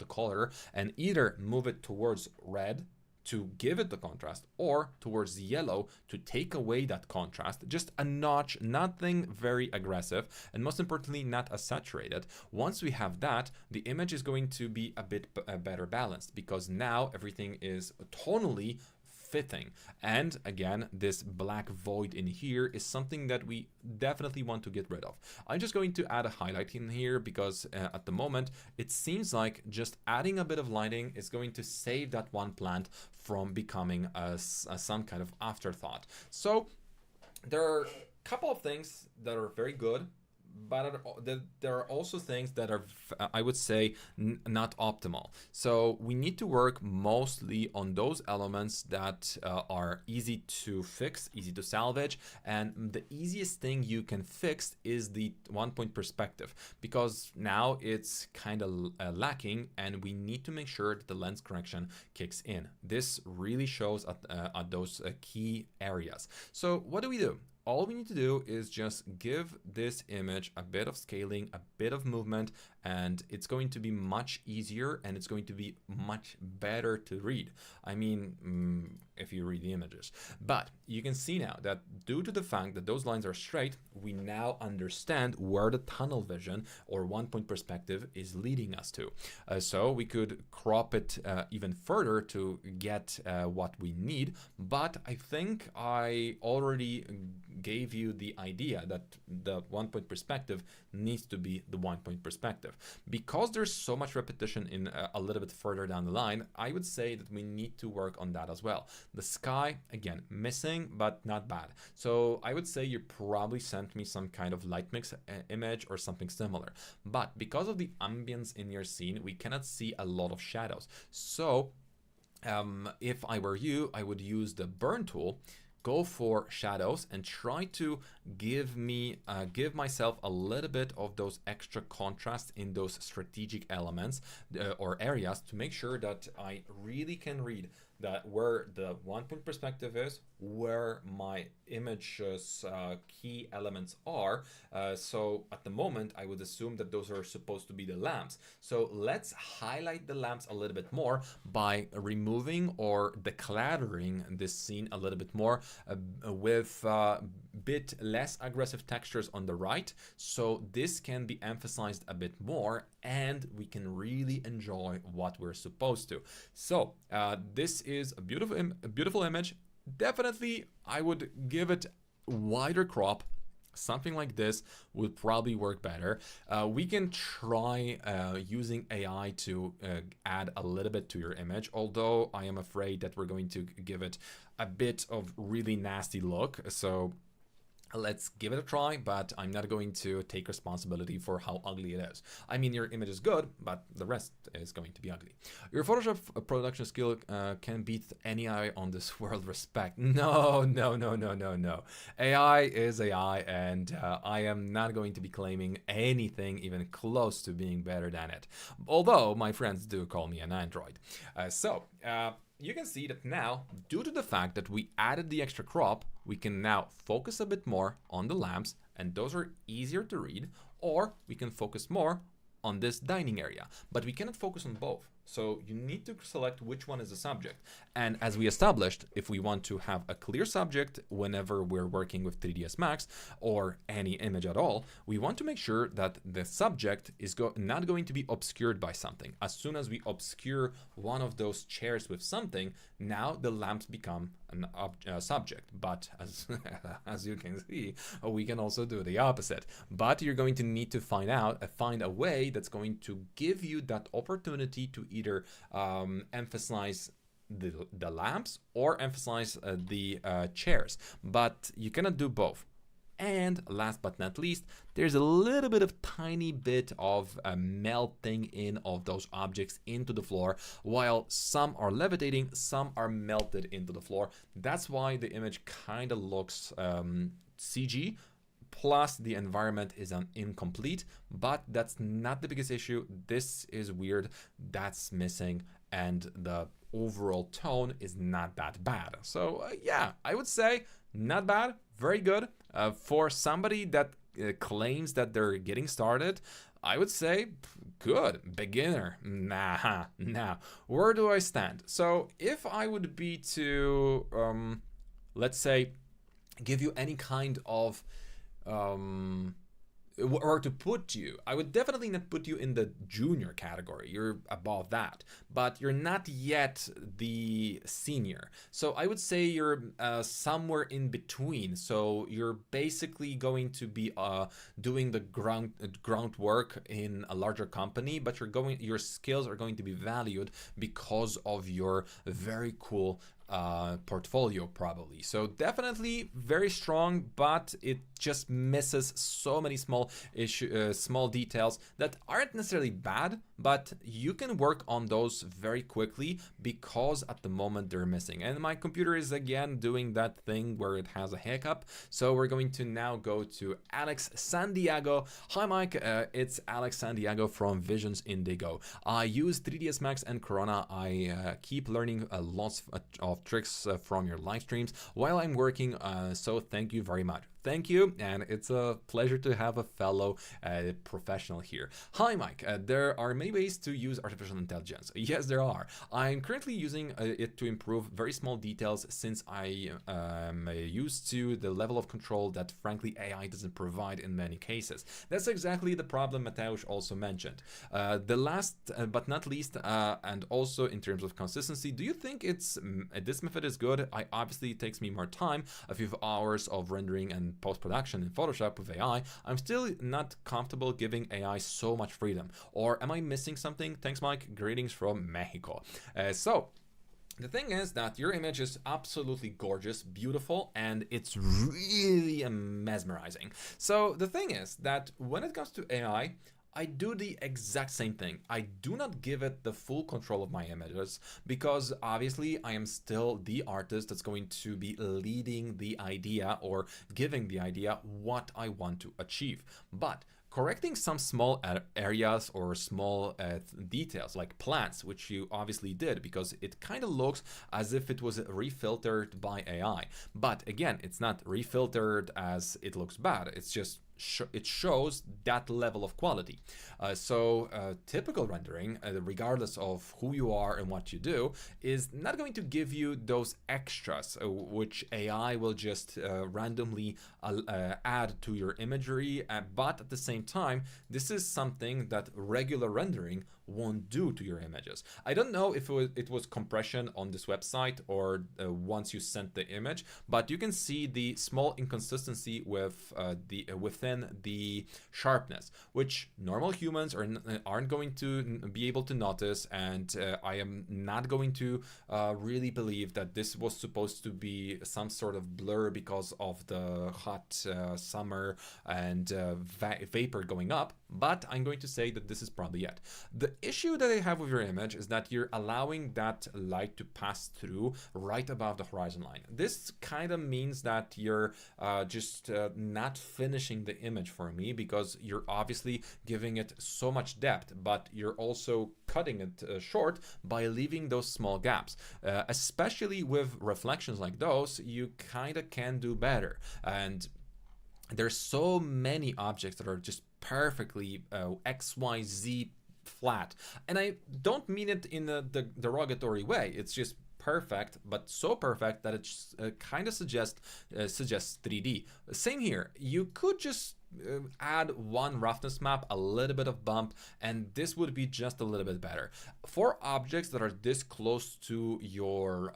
color and either move it towards red to give it the contrast, or towards yellow to take away that contrast, just a notch, nothing very aggressive, and most importantly not as saturated. Once we have that, the image is going to be a bit better balanced, because now everything is tonally fitting. And again, this black void in here is something that we definitely want to get rid of. I'm just going to add a highlight in here because at the moment it seems like just adding a bit of lighting is going to save that one plant from becoming some kind of afterthought. So there are a couple of things that are very good, but there are also things that are, I would say, not optimal. So we need to work mostly on those elements that are easy to fix, easy to salvage, and the easiest thing you can fix is the 1-point perspective, because now it's kind of lacking, and we need to make sure that the lens correction kicks in. This really shows at those key areas. So what do? All we need to do is just give this image a bit of scaling, a bit of movement, and it's going to be much easier and it's going to be much better to read. I mean, if you read the images. But you can see now that due to the fact that those lines are straight, we now understand where the tunnel vision or 1-point perspective is leading us to. So we could crop it even further to get what we need. But I think I already gave you the idea that the 1-point perspective needs to be the 1-point perspective. Because there's so much repetition in a little bit further down the line, I would say that we need to work on that as well. The sky, again, missing, but not bad. So I would say you probably sent me some kind of light mix image or something similar. But because of the ambience in your scene, we cannot see a lot of shadows. So if I were you, I would use the burn tool, go for shadows, and try to give myself a little bit of those extra contrast in those strategic elements or areas to make sure that I really can read that where the 1-point perspective is, where my image's key elements are. So at the moment, I would assume that those are supposed to be the lamps. So let's highlight the lamps a little bit more by removing or decluttering this scene a little bit more with a bit less aggressive textures on the right. So this can be emphasized a bit more and we can really enjoy what we're supposed to. So this is a beautiful image. Definitely, I would give it wider crop Something like this would probably work better. We can try using AI to add a little bit to your image, although I am afraid that we're going to give it a bit of really nasty look. So let's give it a try, but I'm not going to take responsibility for how ugly it is. I mean, your image is good, but the rest is going to be ugly. Your Photoshop production skill can beat any AI on this world, respect. No, no, no, no, no, no. AI is AI, and I am not going to be claiming anything even close to being better than it. Although my friends do call me an android. You can see that now, due to the fact that we added the extra crop, we can now focus a bit more on the lamps, and those are easier to read, or we can focus more on this dining area, but we cannot focus on both. So you need to select which one is the subject. And as we established, if we want to have a clear subject whenever we're working with 3ds Max or any image at all, we want to make sure that the subject is not going to be obscured by something. As soon as we obscure one of those chairs with something, now the lamps become a subject. But as you can see, we can also do the opposite. But you're going to need to find a way that's going to give you that opportunity to either emphasize the lamps or emphasize the chairs, but you cannot do both. And last but not least, there's a little bit of tiny bit of melting in of those objects into the floor. While some are levitating, some are melted into the floor. That's why the image kind of looks CG. Plus the environment is incomplete, but that's not the biggest issue. This is weird, that's missing, and the overall tone is not that bad. So yeah, I would say not bad, very good. For somebody that claims that they're getting started, I would say good, beginner, nah. Where do I stand? So if I would be to, let's say, give you any kind of or to put you, I would definitely not put you in the junior category. You're above that, but you're not yet the senior. So I would say you're somewhere in between. So you're basically going to be doing the groundwork in a larger company, but your skills are going to be valued because of your very cool portfolio probably. So definitely very strong, but it just misses so many small details that aren't necessarily bad, but you can work on those very quickly because at the moment they're missing. And my computer is again doing that thing where it has a hiccup. So we're going to now go to Alex Sandiego. Hi Mike, it's Alex Sandiego from Visions Indigo. I use 3ds Max and Corona. I keep learning lots of tricks from your live streams while I'm working, so thank you very much. Thank you, and it's a pleasure to have a fellow professional here. Hi Mike, there are many ways to use artificial intelligence. Yes, there are. I'm currently using it to improve very small details since I am used to the level of control that frankly AI doesn't provide in many cases. That's exactly the problem Mateusz also mentioned. The last but not least, and also in terms of consistency, do you think this method is good? Obviously it takes me more time, a few hours of rendering and post-production in Photoshop with AI. I'm still not comfortable giving AI so much freedom. Or am I missing something? Thanks Mike, greetings from Mexico. The thing is that your image is absolutely gorgeous, beautiful, and it's really mesmerizing. So the thing is that when it comes to AI, I do the exact same thing. I do not give it the full control of my images because obviously I am still the artist that's going to be leading the idea or giving the idea what I want to achieve. But correcting some small areas or small details like plants, which you obviously did because it kind of looks as if it was refiltered by AI. But again, it's not refiltered as it looks bad. It's just it shows that level of quality. Typical rendering, regardless of who you are and what you do, is not going to give you those extras, which AI will just randomly add to your imagery. But at the same time, this is something that regular rendering won't do to your images. I don't know if it was compression on this website or once you sent the image, but you can see the small inconsistency with within the sharpness, which normal humans aren't going to be able to notice, and I am not going to really believe that this was supposed to be some sort of blur because of the hot summer and vapor going up, but I'm going to say that this is probably it. The issue that I have with your image is that you're allowing that light to pass through right above the horizon line. This kind of means that you're just not finishing the image for me, because you're obviously giving it so much depth, but you're also cutting it short by leaving those small gaps. Especially with reflections like those, you kind of can do better. And there's so many objects that are just perfectly XYZ flat, and I don't mean it in the derogatory way. It's just perfect, but so perfect that it kind of suggests 3D. Same here. You could just add one roughness map, a little bit of bump, and this would be just a little bit better. For objects that are this close to your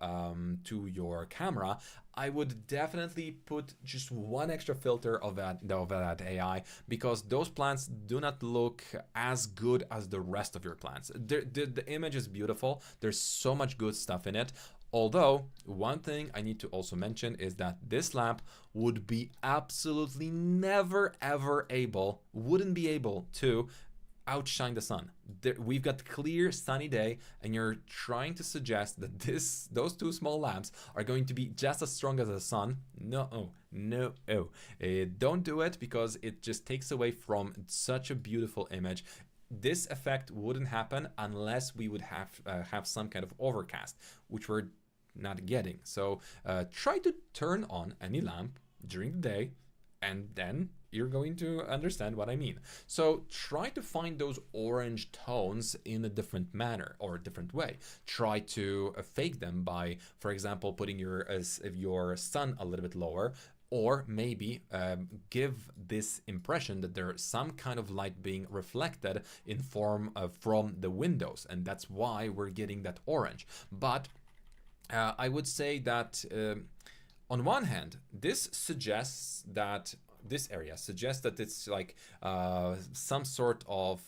camera, I would definitely put just one extra filter of that AI, because those plants do not look as good as the rest of your plants. The image is beautiful. There's so much good stuff in it. Although, one thing I need to also mention is that this lamp would be absolutely never ever wouldn't be able to outshine the sun. We've got clear sunny day, and you're trying to suggest that those two small lamps are going to be just as strong as the sun. No, don't do it, because it just takes away from such a beautiful image. This effect wouldn't happen unless we would have some kind of overcast, which we're not getting. So try to turn on any lamp during the day, and then you're going to understand what I mean. So try to find those orange tones in a different manner or a different way. Try to fake them by, for example, putting your sun a little bit lower, or maybe give this impression that there's some kind of light being reflected in form from the windows, and that's why we're getting that orange. But I would say that on one hand, this area suggests that it's like some sort of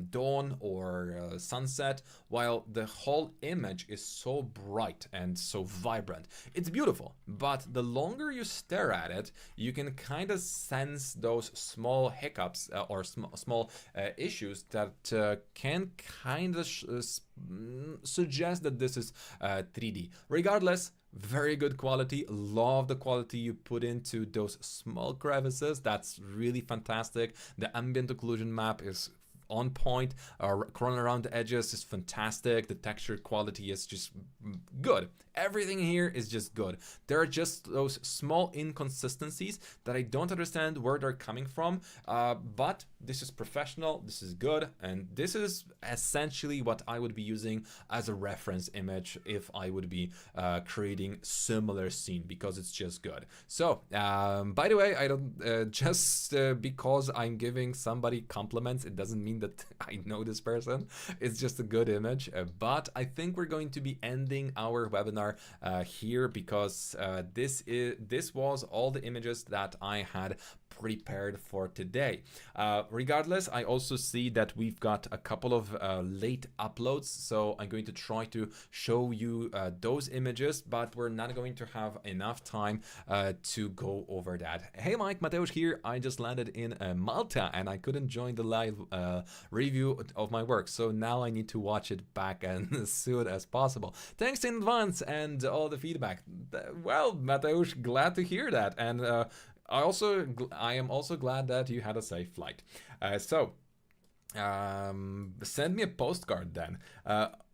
dawn or sunset, while the whole image is so bright and so vibrant. It's beautiful, but the longer you stare at it, you can kind of sense those small hiccups or small issues that can kind of suggest that this is 3D. Regardless, very good quality. Love the quality you put into those small crevices. That's really fantastic. The ambient occlusion map is on point. Crawling around the edges is fantastic. The texture quality is just good. Everything here is just good. There are just those small inconsistencies that I don't understand where they're coming from, but this is professional, this is good, and this is essentially what I would be using as a reference image if I would be creating similar scene, because it's just good. So by the way, I don't just because I'm giving somebody compliments, it doesn't mean that I know this person. It's just a good image, but I think we're going to be ending our webinar here, because this was all the images that I had prepared for today. Regardless, I also see that we've got a couple of late uploads, so I'm going to try to show you those images, but we're not going to have enough time to go over that. Hey Mike, Mateusz here. I just landed in Malta and I couldn't join the live review of my work, so now I need to watch it back as soon as possible. Thanks in advance and all the feedback. Well, Mateusz, glad to hear that, and I am also glad that you had a safe flight. So send me a postcard then.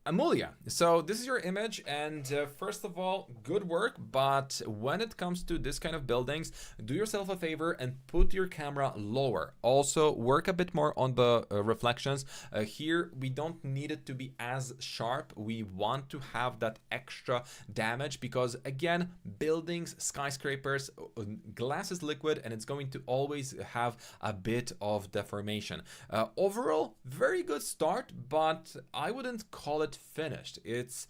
Amulia, so this is your image, and first of all, good work, but when it comes to this kind of buildings, do yourself a favor and put your camera lower. Also, work a bit more on the reflections. Here, we don't need it to be as sharp. We want to have that extra damage because, again, buildings, skyscrapers, glass is liquid and it's going to always have a bit of deformation. Overall, very good start, but I wouldn't call it finished. It's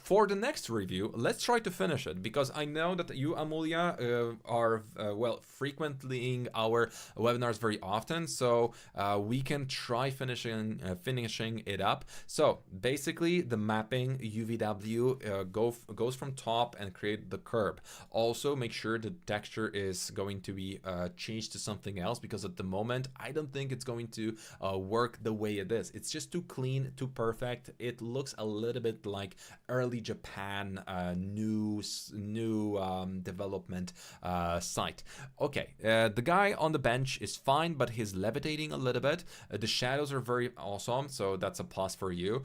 for the next review, let's try to finish it because I know that you, Amulia, are well frequenting our webinars very often, so we can try finishing it up. So basically, the mapping UVW goes from top and create the curb. Also, make sure the texture is going to be changed to something else because at the moment, I don't think it's going to work the way it is. It's just too clean, too perfect. It looks a little bit like early Japan new development site. Okay, the guy on the bench is fine, but he's levitating a little bit. The shadows are very awesome, so that's a plus for you.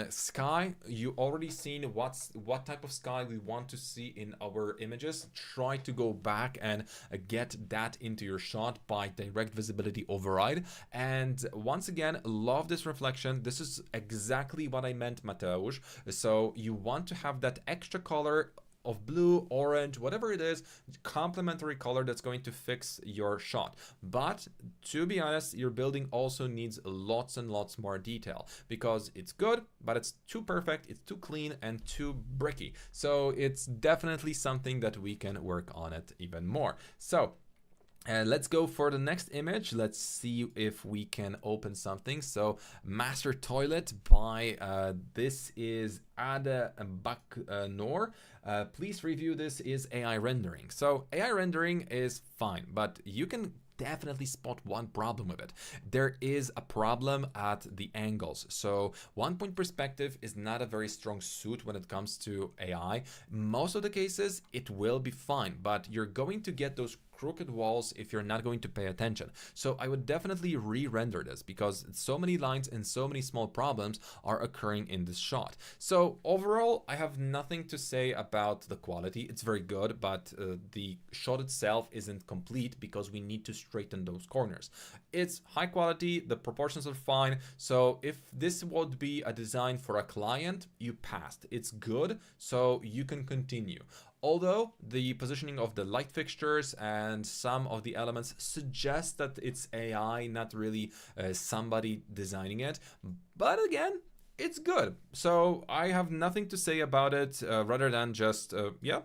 Sky, you already seen what type of sky we want to see in our images. Try to go back and get that into your shot by direct visibility override. And once again, love this reflection. This is exactly what I meant, Mateusz. So you want to have that extra color of blue, orange, whatever it is, complementary color that's going to fix your shot. But to be honest, your building also needs lots and lots more detail because it's good, but it's too perfect, it's too clean and too bricky. So it's definitely something that we can work on it even more. So let's go for the next image. Let's see if we can open something. So master toilet by this is Ada Baknor. Please review this is AI rendering. So AI rendering is fine, but you can definitely spot one problem with it. There is a problem at the angles. So 1-point perspective is not a very strong suit when it comes to AI. Most of the cases it will be fine, but you're going to get those crooked walls if you're not going to pay attention. So I would definitely re-render this because so many lines and so many small problems are occurring in this shot. So overall, I have nothing to say about the quality. It's very good, but the shot itself isn't complete because we need to straighten those corners. It's high quality, the proportions are fine. So if this would be a design for a client, you passed. It's good, so you can continue. Although the positioning of the light fixtures and some of the elements suggest that it's AI, not really somebody designing it. But again, it's good. So I have nothing to say about it rather than just, yeah,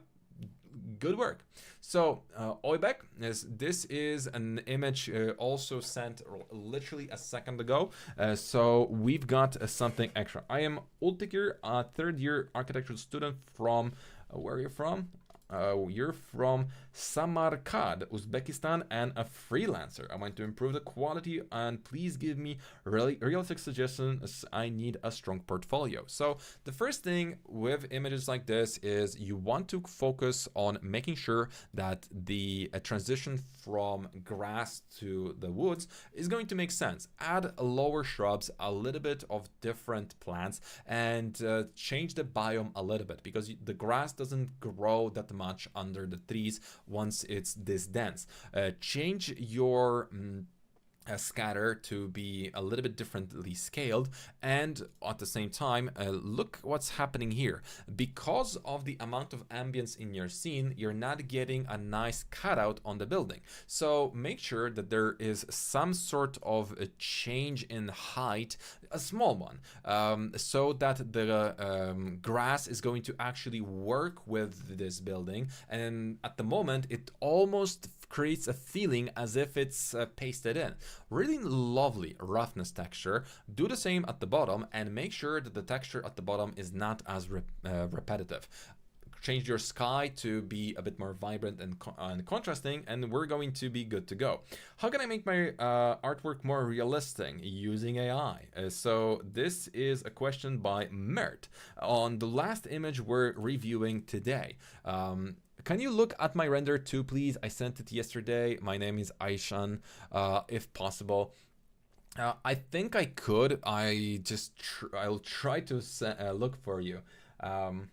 good work. So Oibek, this is an image also sent literally a second ago. So we've got something extra. I am Ultikir, a third-year architectural student from where are you from? You're from Samarkand, Uzbekistan, and a freelancer. I want to improve the quality and please give me realistic suggestions. I need a strong portfolio. So the first thing with images like this is you want to focus on making sure that the transition from grass to the woods is going to make sense. Add lower shrubs, a little bit of different plants, and change the biome a little bit because the grass doesn't grow that much under the trees once it's this dense. Change your scatter to be a little bit differently scaled, and at the same time look what's happening here. Because of the amount of ambience in your scene, you're not getting a nice cutout on the building. So make sure that there is some sort of a change in height, a small one, so that the grass is going to actually work with this building. And at the moment it almost creates a feeling as if it's pasted in. Really lovely roughness texture. Do the same at the bottom and make sure that the texture at the bottom is not as repetitive. Change your sky to be a bit more vibrant and contrasting, and we're going to be good to go. How can I make my artwork more realistic using AI? So this is a question by Mert on the last image we're reviewing today. Can you look at my render too, please? I sent it yesterday. My name is Aishan, if possible. I think I could. I'll try to look for you. Um,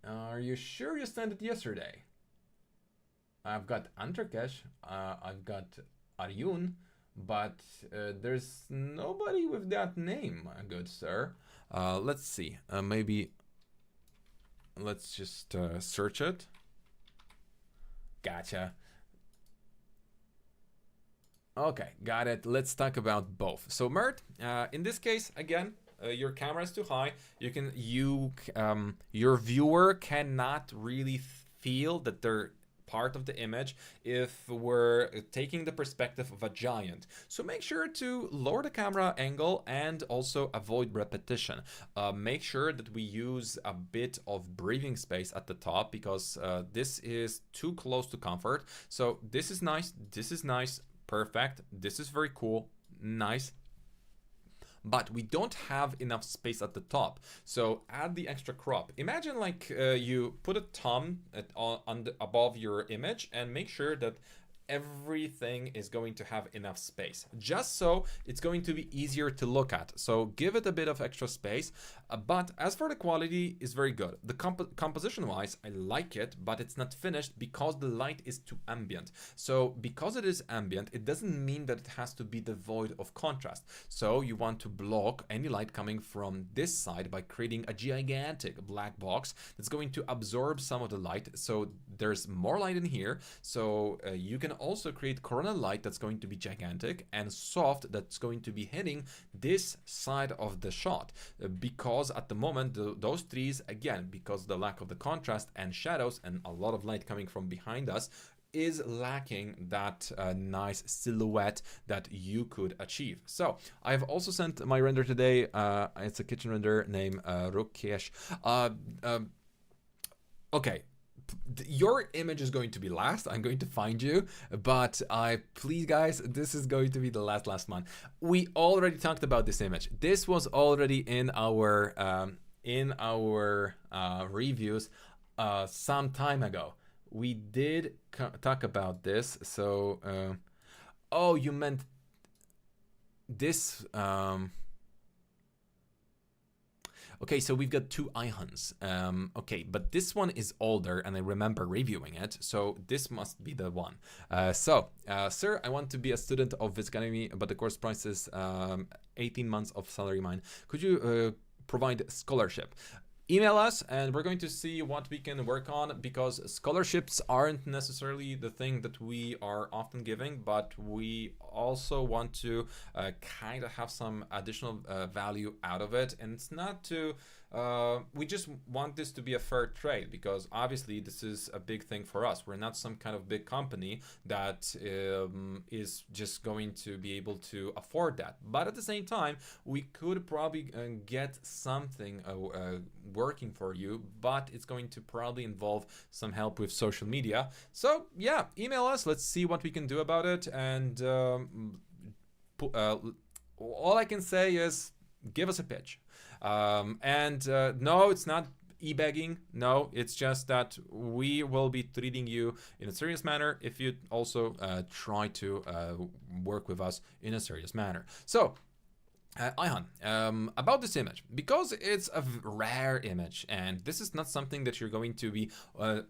are you sure you sent it yesterday? I've got Antarkesh, I've got Aryun, but there's nobody with that name, good sir. Let's see. Maybe let's just search it. Gotcha. Okay, got it. Let's talk about both. So, Mert, in this case, again, your camera is too high. Your viewer cannot really feel that they're part of the image if we're taking the perspective of a giant. So make sure to lower the camera angle and also avoid repetition. Make sure that we use a bit of breathing space at the top, because this is too close to comfort. So this is nice, this is nice, perfect, this is very cool, nice. But we don't have enough space at the top, so add the extra crop. Imagine like you put a thumb above your image and make sure that everything is going to have enough space, just so it's going to be easier to look at. So give it a bit of extra space, but as for the quality, is very good. The composition wise, I like it, but it's not finished because the light is too ambient. So because it is ambient, it doesn't mean that it has to be devoid of contrast. So you want to block any light coming from this side by creating a gigantic black box that's going to absorb some of the light, so there's more light in here. So you can also create coronal light that's going to be gigantic and soft, that's going to be hitting this side of the shot, because at the moment those trees, again, because the lack of the contrast and shadows and a lot of light coming from behind us, is lacking that nice silhouette that you could achieve. So I've also sent my render today. It's a kitchen render named Rukesh. Okay, your image is going to be last. I'm going to find you, but please guys, this is going to be the last one. We already talked about this image. This was already in our reviews some time ago. We did talk about this. So oh, you meant this. Okay, so we've got two icons. Okay, but this one is older and I remember reviewing it, so this must be the one. Sir, I want to be a student of VizAcademy, but the course price is 18 months of salary mine. Could you provide scholarship? Email us and we're going to see what we can work on, because scholarships aren't necessarily the thing that we are often giving, but we also want to kind of have some additional value out of it. And it's not to we just want this to be a fair trade, because obviously this is a big thing for us. We're not some kind of big company that is just going to be able to afford that, but at the same time we could probably get something working for you, but it's going to probably involve some help with social media. So yeah, email us, let's see what we can do about it. And all I can say is give us a pitch. No, it's not e-begging. No, it's just that we will be treating you in a serious manner if you also try to work with us in a serious manner. So Ayhan, about this image, because it's a rare image and this is not something that you're going to be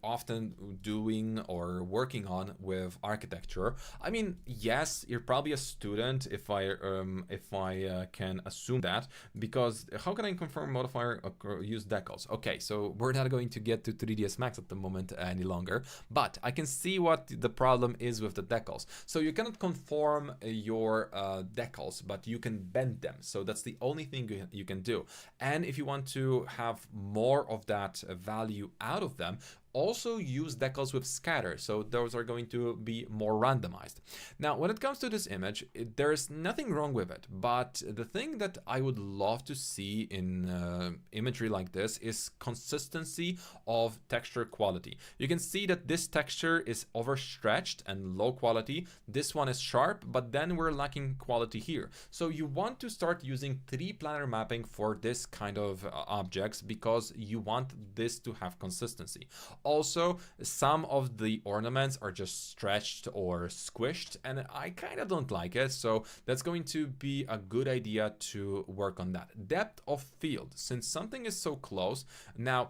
often doing or working on with architecture. I mean, yes, you're probably a student if I can assume that, because how can I confirm modifier or use decals? Okay, so we're not going to get to 3ds Max at the moment any longer, but I can see what the problem is with the decals. So you cannot conform your decals, but you can bend them. So that's the only thing you can do. And if you want to have more of that value out of them, also use decals with scatter, so those are going to be more randomized. Now, when it comes to this image, there's nothing wrong with it, but the thing that I would love to see in imagery like this is consistency of texture quality. You can see that this texture is overstretched and low quality. This one is sharp, but then we're lacking quality here. So you want to start using 3D planar mapping for this kind of objects, because you want this to have consistency. Also, some of the ornaments are just stretched or squished, and I kind of don't like it, so that's going to be a good idea to work on that. Depth of field, since something is so close, now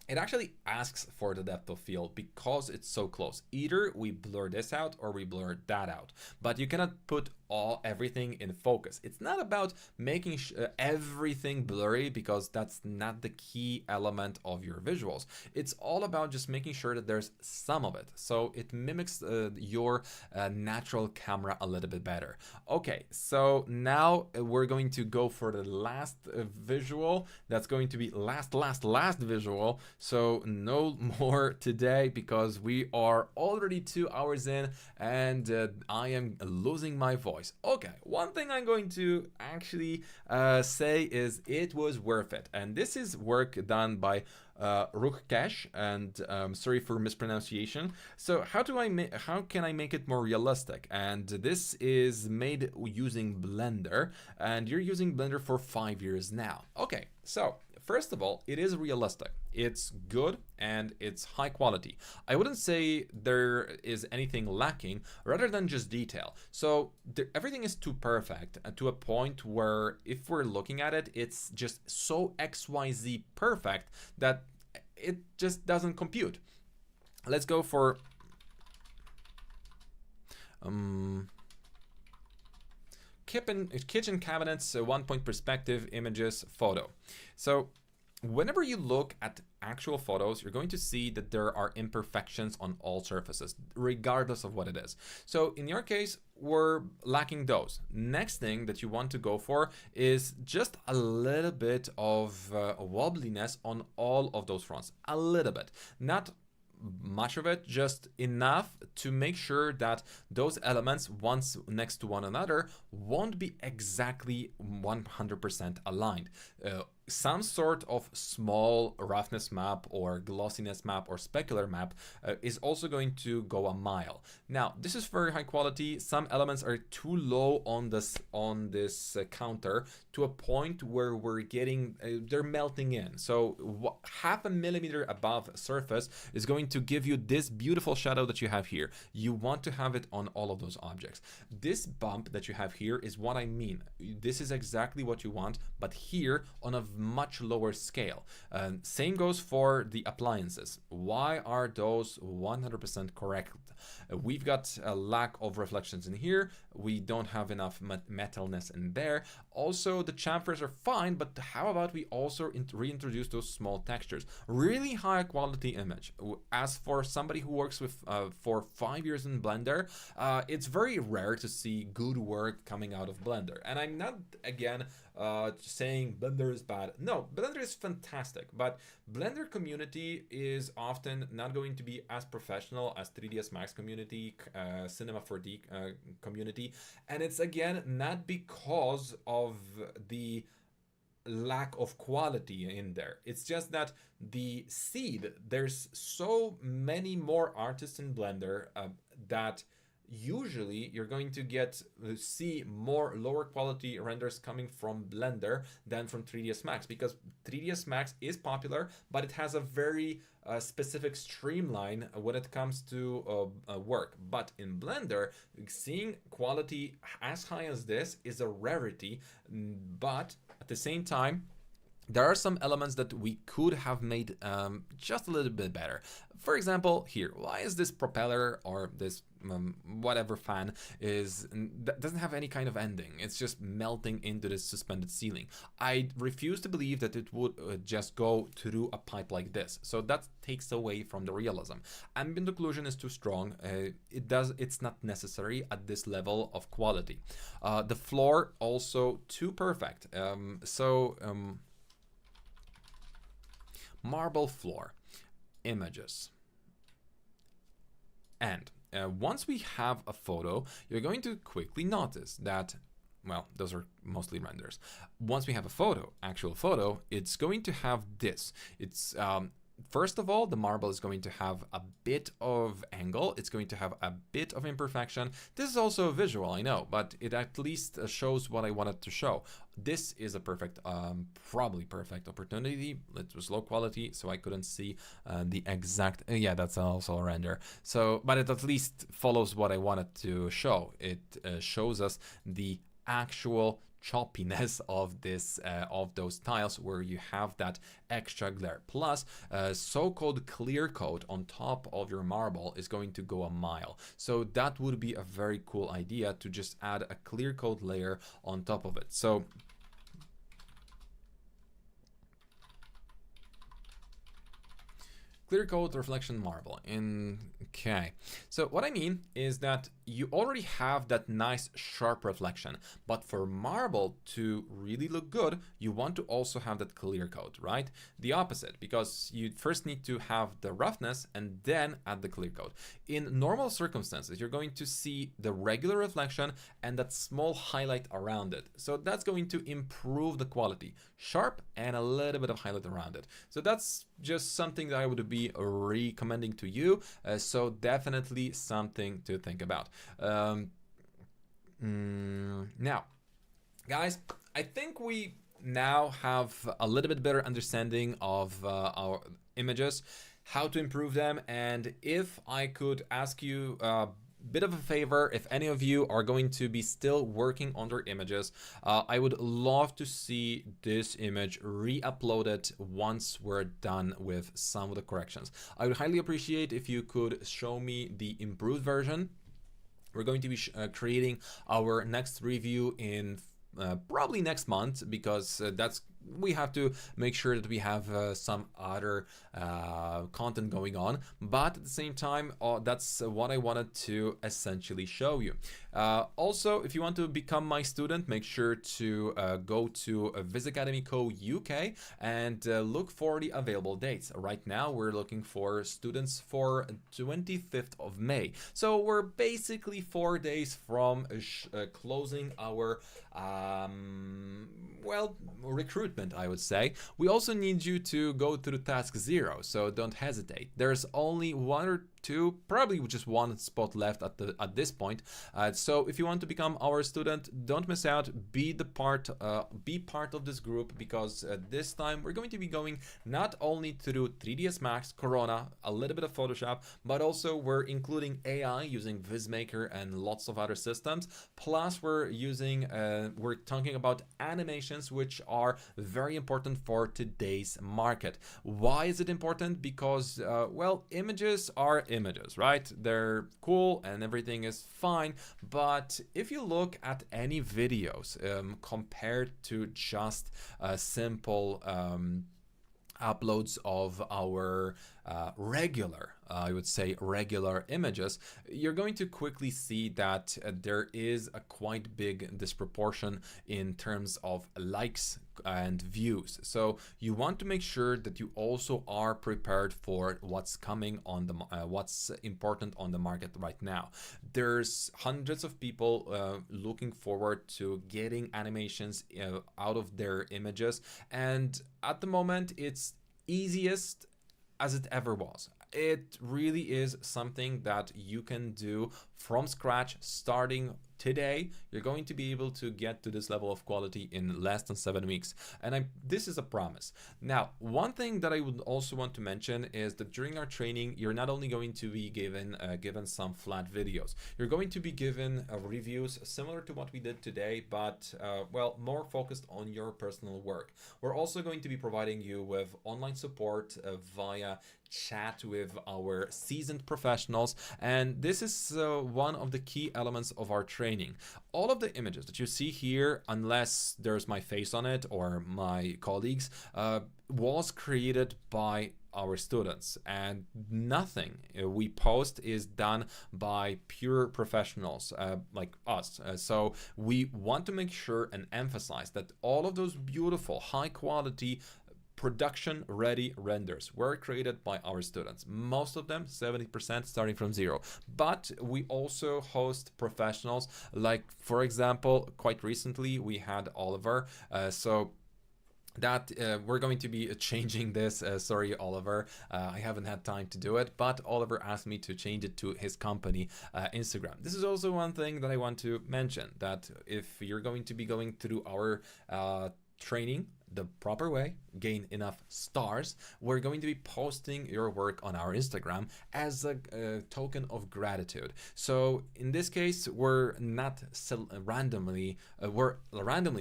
it actually asks for the depth of field because it's so close. Either we blur this out or we blur that out, but you cannot put everything in focus. It's not about making everything blurry, because that's not the key element of your visuals. It's all about just making sure that there's some of it, so it mimics your natural camera a little bit better. Okay, so now we're going to go for the last visual. That's going to be last visual. So no more today, because we are already 2 hours in and I am losing my voice. Okay, one thing I'm going to actually say is it was worth it, and this is work done by Ruchkesh, and sorry for mispronunciation. So how can I make it more realistic? And this is made using Blender, and you're using Blender for 5 years now. Okay, so first of all, it is realistic. It's good and it's high quality. I wouldn't say there is anything lacking, rather than just detail. So everything is too perfect, to a point where if we're looking at it, it's just so XYZ perfect that it just doesn't compute. Let's go for kitchen cabinets, 1-point perspective, images, photo. So whenever you look at actual photos, you're going to see that there are imperfections on all surfaces, regardless of what it is. So in your case, we're lacking those. Next thing that you want to go for is just a little bit of wobbliness on all of those fronts. A little bit. Not much of it, just enough to make sure that those elements, once next to one another, won't be exactly 100% aligned. Some sort of small roughness map or glossiness map or specular map is also going to go a mile. Now, this is very high quality. Some elements are too low on this counter, to a point where we're getting they're melting in. So half a millimeter above surface is going to give you this beautiful shadow that you have here. You want to have it on all of those objects. This bump that you have here is what I mean. This is exactly what you want, but here on a much lower scale. Same goes for the appliances. Why are those 100% correct? We've got a lack of reflections in here. We don't have enough metalness in there. Also, the chamfers are fine, but how about we also reintroduce those small textures? Really high quality image. As for somebody who works with for 5 years in Blender, it's very rare to see good work coming out of Blender. And I'm not, again, saying Blender is bad. No, Blender is fantastic, but Blender community is often not going to be as professional as 3ds Max community, Cinema 4D community, and it's again not because of the lack of quality in there. It's just that the seed, there's so many more artists in Blender that usually you're going to see more lower quality renders coming from Blender than from 3ds Max, because 3ds Max is popular, but it has a very specific streamline when it comes to work. But in Blender, seeing quality as high as this is a rarity, but at the same time, there are some elements that we could have made just a little bit better. For example, here, why is this propeller or this whatever fan doesn't have any kind of ending? It's just melting into this suspended ceiling. I refuse to believe that it would just go through a pipe like this. So that takes away from the realism. Ambient occlusion is too strong. It's not necessary at this level of quality. The floor also too perfect. Marble floor, images, and once we have a photo, you're going to quickly notice that, well, those are mostly renders. Once we have a photo, actual photo, it's going to have this. It's first of all, the marble is going to have a bit of angle. It's going to have a bit of imperfection. This is also visual, I know, but it at least shows what I wanted to show. This is a perfect, probably perfect opportunity. It was low quality, so I couldn't see the exact, yeah, that's also a render. So, but it at least follows what I wanted to show. It shows us the actual choppiness of this of those tiles where you have that extra glare. Plus, so-called clear coat on top of your marble is going to go a mile. So that would be a very cool idea, to just add a clear coat layer on top of it. So clear coat reflection marble. Okay, so what I mean is that you already have that nice sharp reflection, but for marble to really look good, you want to also have that clear coat, right? The opposite, because you first need to have the roughness and then add the clear coat. In normal circumstances, you're going to see the regular reflection and that small highlight around it. So that's going to improve the quality. Sharp and a little bit of highlight around it. So that's just something that I would be recommending to you. So definitely something to think about. Now, guys, I think we now have a little bit better understanding of our images, how to improve them, and if I could ask you bit of a favor, if any of you are going to be still working on their images, I would love to see this image re-uploaded once we're done with some of the corrections. I would highly appreciate if you could show me the improved version. We're going to be creating our next review in probably next month, because we have to make sure that we have some other content going on, but at the same time, that's what I wanted to essentially show you. Also, if you want to become my student, make sure to go to VizAcademy Co UK and look for the available dates. Right now, we're looking for students for 25th of May. So we're basically 4 days from closing our well, recruitment, I would say. We also need you to go through task 0, so don't hesitate. There's only 1 or 2, probably just 1 spot left at this point. So if you want to become our student, don't miss out. Be part of this group, because this time we're going to be going not only through 3ds Max, Corona, a little bit of Photoshop, but also we're including AI using VizMaker and lots of other systems. Plus we're talking about animations, which are very important for today's market. Why is it important? Because well, images are images, right? They're cool and everything is fine, but if you look at any videos compared to just simple uploads of our regular images, you're going to quickly see that there is a quite big disproportion in terms of likes and views. So you want to make sure that you also are prepared for what's coming on the what's important on the market right now. There's hundreds of people looking forward to getting animations out of their images, and at the moment it's easiest as it ever was. It really is something that you can do from scratch starting today. You're going to be able to get to this level of quality in less than 7 weeks, and this is a promise. Now, one thing that I would also want to mention is that during our training, you're not only going to be given some flat videos, you're going to be given reviews similar to what we did today, but well, more focused on your personal work. We're also going to be providing you with online support via chat with our seasoned professionals, and this is one of the key elements of our training. All of the images that you see here, unless there's my face on it or my colleagues, was created by our students, and nothing we post is done by pure professionals like us. So we want to make sure and emphasize that all of those beautiful high quality production ready renders were created by our students, most of them 70% starting from 0. But we also host professionals, like for example, quite recently we had Oliver. So that we're going to be changing this. Sorry, Oliver, I haven't had time to do it, but Oliver asked me to change it to his company Instagram. This is also one thing that I want to mention, that if you're going to be going through our training the proper way, gain enough stars, we're going to be posting your work on our Instagram as a token of gratitude. So in this case, we're not randomly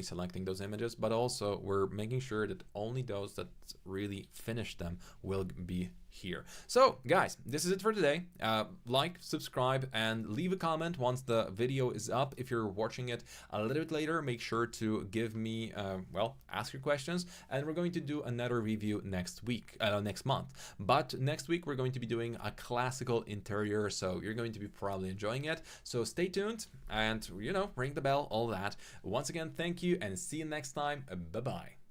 selecting those images, but also we're making sure that only those that really finish them will be here. So guys, this is it for today. Like, subscribe, and leave a comment once the video is up. If you're watching it a little bit later, make sure to give me well, ask your questions, and we're going to do another review next month. But next week we're going to be doing a classical interior, so you're going to be probably enjoying it. So stay tuned, and ring the bell, all that. Once again, thank you, and see you next time. Bye bye.